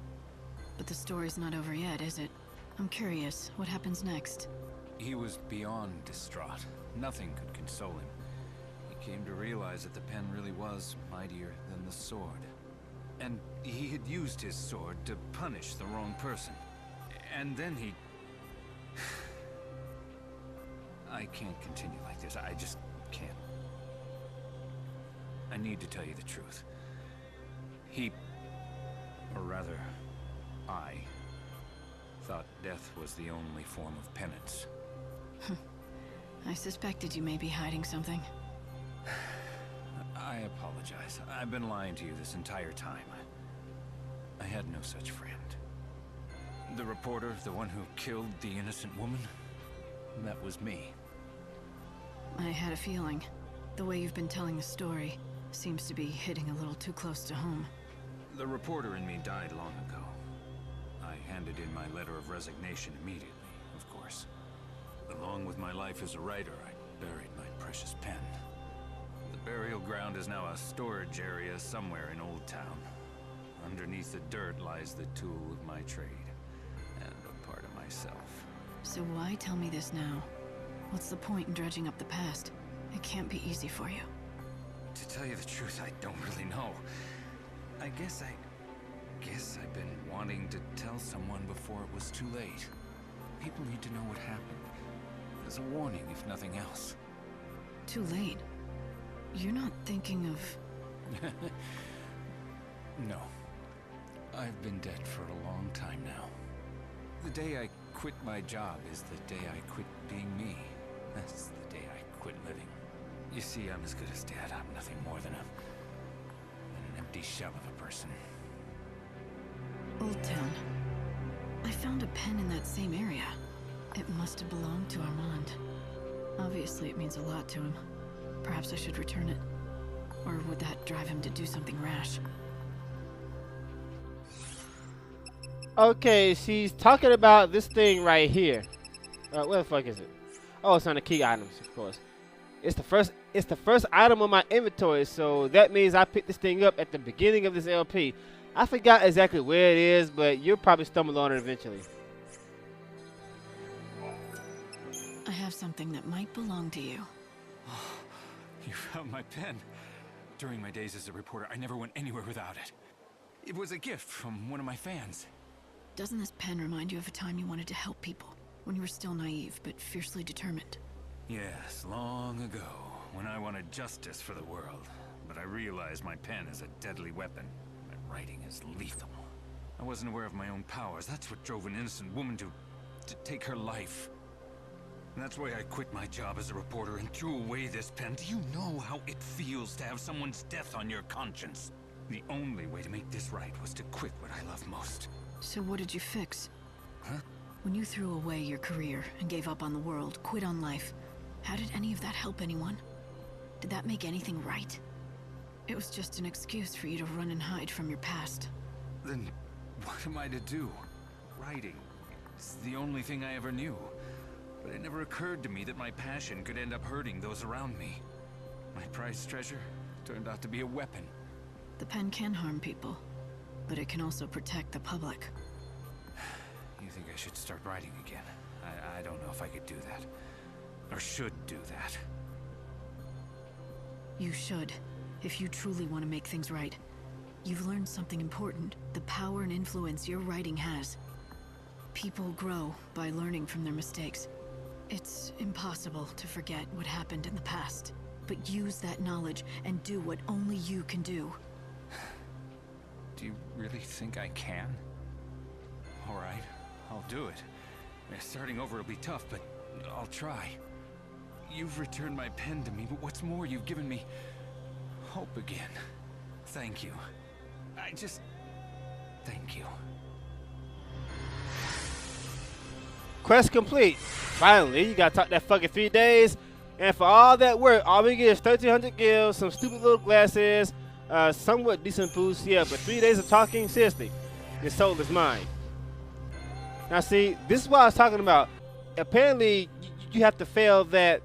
D: But the story's not over yet, is it? I'm curious, what happens next?
K: He was beyond distraught. Nothing could console him. He came to realize that the pen really was mightier than the sword. And he had used his sword to punish the wrong person. And then he... I can't continue like this. I just can't. I need to tell you the truth. He... or rather, I... thought death was the only form of penance.
D: I suspected you may be hiding something.
K: I apologize. I've been lying to you this entire time. I had no such friend. The reporter, the one who killed the innocent woman, that was me.
D: I had a feeling. The way you've been telling the story seems to be hitting a little too close to home.
K: The reporter in me died long ago. I handed in my letter of resignation immediately, of course. Along with my life as a writer, I buried my precious pen. The burial ground is now a storage area somewhere in Old Town. Underneath the dirt lies the tool of my trade, and a part of myself.
D: So why tell me this now? What's the point in dredging up the past? It can't be easy for you.
K: To tell you the truth, I don't really know. I guess I've been wanting to tell someone before it was too late. People need to know what happened. As a warning, if nothing else.
D: Too late? You're not thinking of...
K: No. I've been dead for a long time now. The day I quit my job is the day I quit being me. That's the day I quit living. You see, I'm as good as dead. I'm nothing more than an empty shell of a person.
D: Old Town. I found a pen in that same area. It must have belonged to Armand. Obviously, it means a lot to him. Perhaps I should return it. Or would that drive him to do something rash?
A: Okay, she's talking about this thing right here. Where the fuck is it? Oh, it's on the key items, of course. It's the first item on my inventory, so that means I picked this thing up at the beginning of this LP. I forgot exactly where it is, but you'll probably stumble on it eventually.
D: I have something that might belong to you.
K: You found my pen. During my days as a reporter, I never went anywhere without it. It was a gift from one of my fans.
D: Doesn't this pen remind you of a time you wanted to help people? When you were still naive, but fiercely determined?
K: Yes, long ago, when I wanted justice for the world. But I realized my pen is a deadly weapon. My writing is lethal. I wasn't aware of my own powers. That's what drove an innocent woman to take her life. And that's why I quit my job as a reporter and threw away this pen. Do you know how it feels to have someone's death on your conscience? The only way to make this right was to quit what I love most.
D: So what did you fix?
K: Huh?
D: When you threw away your career and gave up on the world, quit on life, how did any of that help anyone? Did that make anything right? It was just an excuse for you to run and hide from your past.
K: Then what am I to do? Writing. It's the only thing I ever knew. But it never occurred to me that my passion could end up hurting those around me. My prized treasure turned out to be a weapon.
D: The pen can harm people, but it can also protect the public.
K: You think I should start writing again? I don't know if I could do that. Or should do that.
D: You should, if you truly want to make things right. You've learned something important, the power and influence your writing has. People grow by learning from their mistakes. It's impossible to forget what happened in the past, but use that knowledge and do what only you can do.
K: Do you really think I can? All right, I'll do it. Starting over will be tough, but I'll try. You've returned my pen to me, but what's more, you've given me hope again. Thank you. Thank you.
A: Quest complete. Finally, you gotta talk that fucking 3 days. And for all that work, all we get is 1,300 gills, some stupid little glasses, Somewhat decent boost, yeah, but 3 days of talking, seriously, your soul is mine. Now see, this is what I was talking about. Apparently, you have to fail that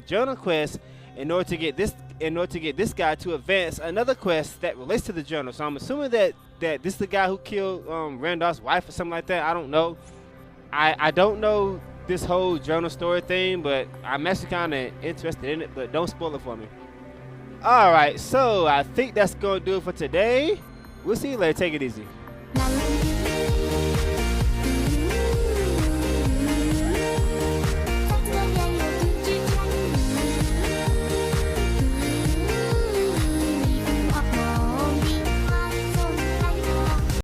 A: journal quest in order to get this guy to advance another quest that relates to the journal. So I'm assuming that this is the guy who killed Randolph's wife or something like that. I don't know. I don't know this whole journal story thing, but I'm actually kind of interested in it, but don't spoil it for me. Alright, so I think that's going to do it for today. We'll see you later. Take it easy.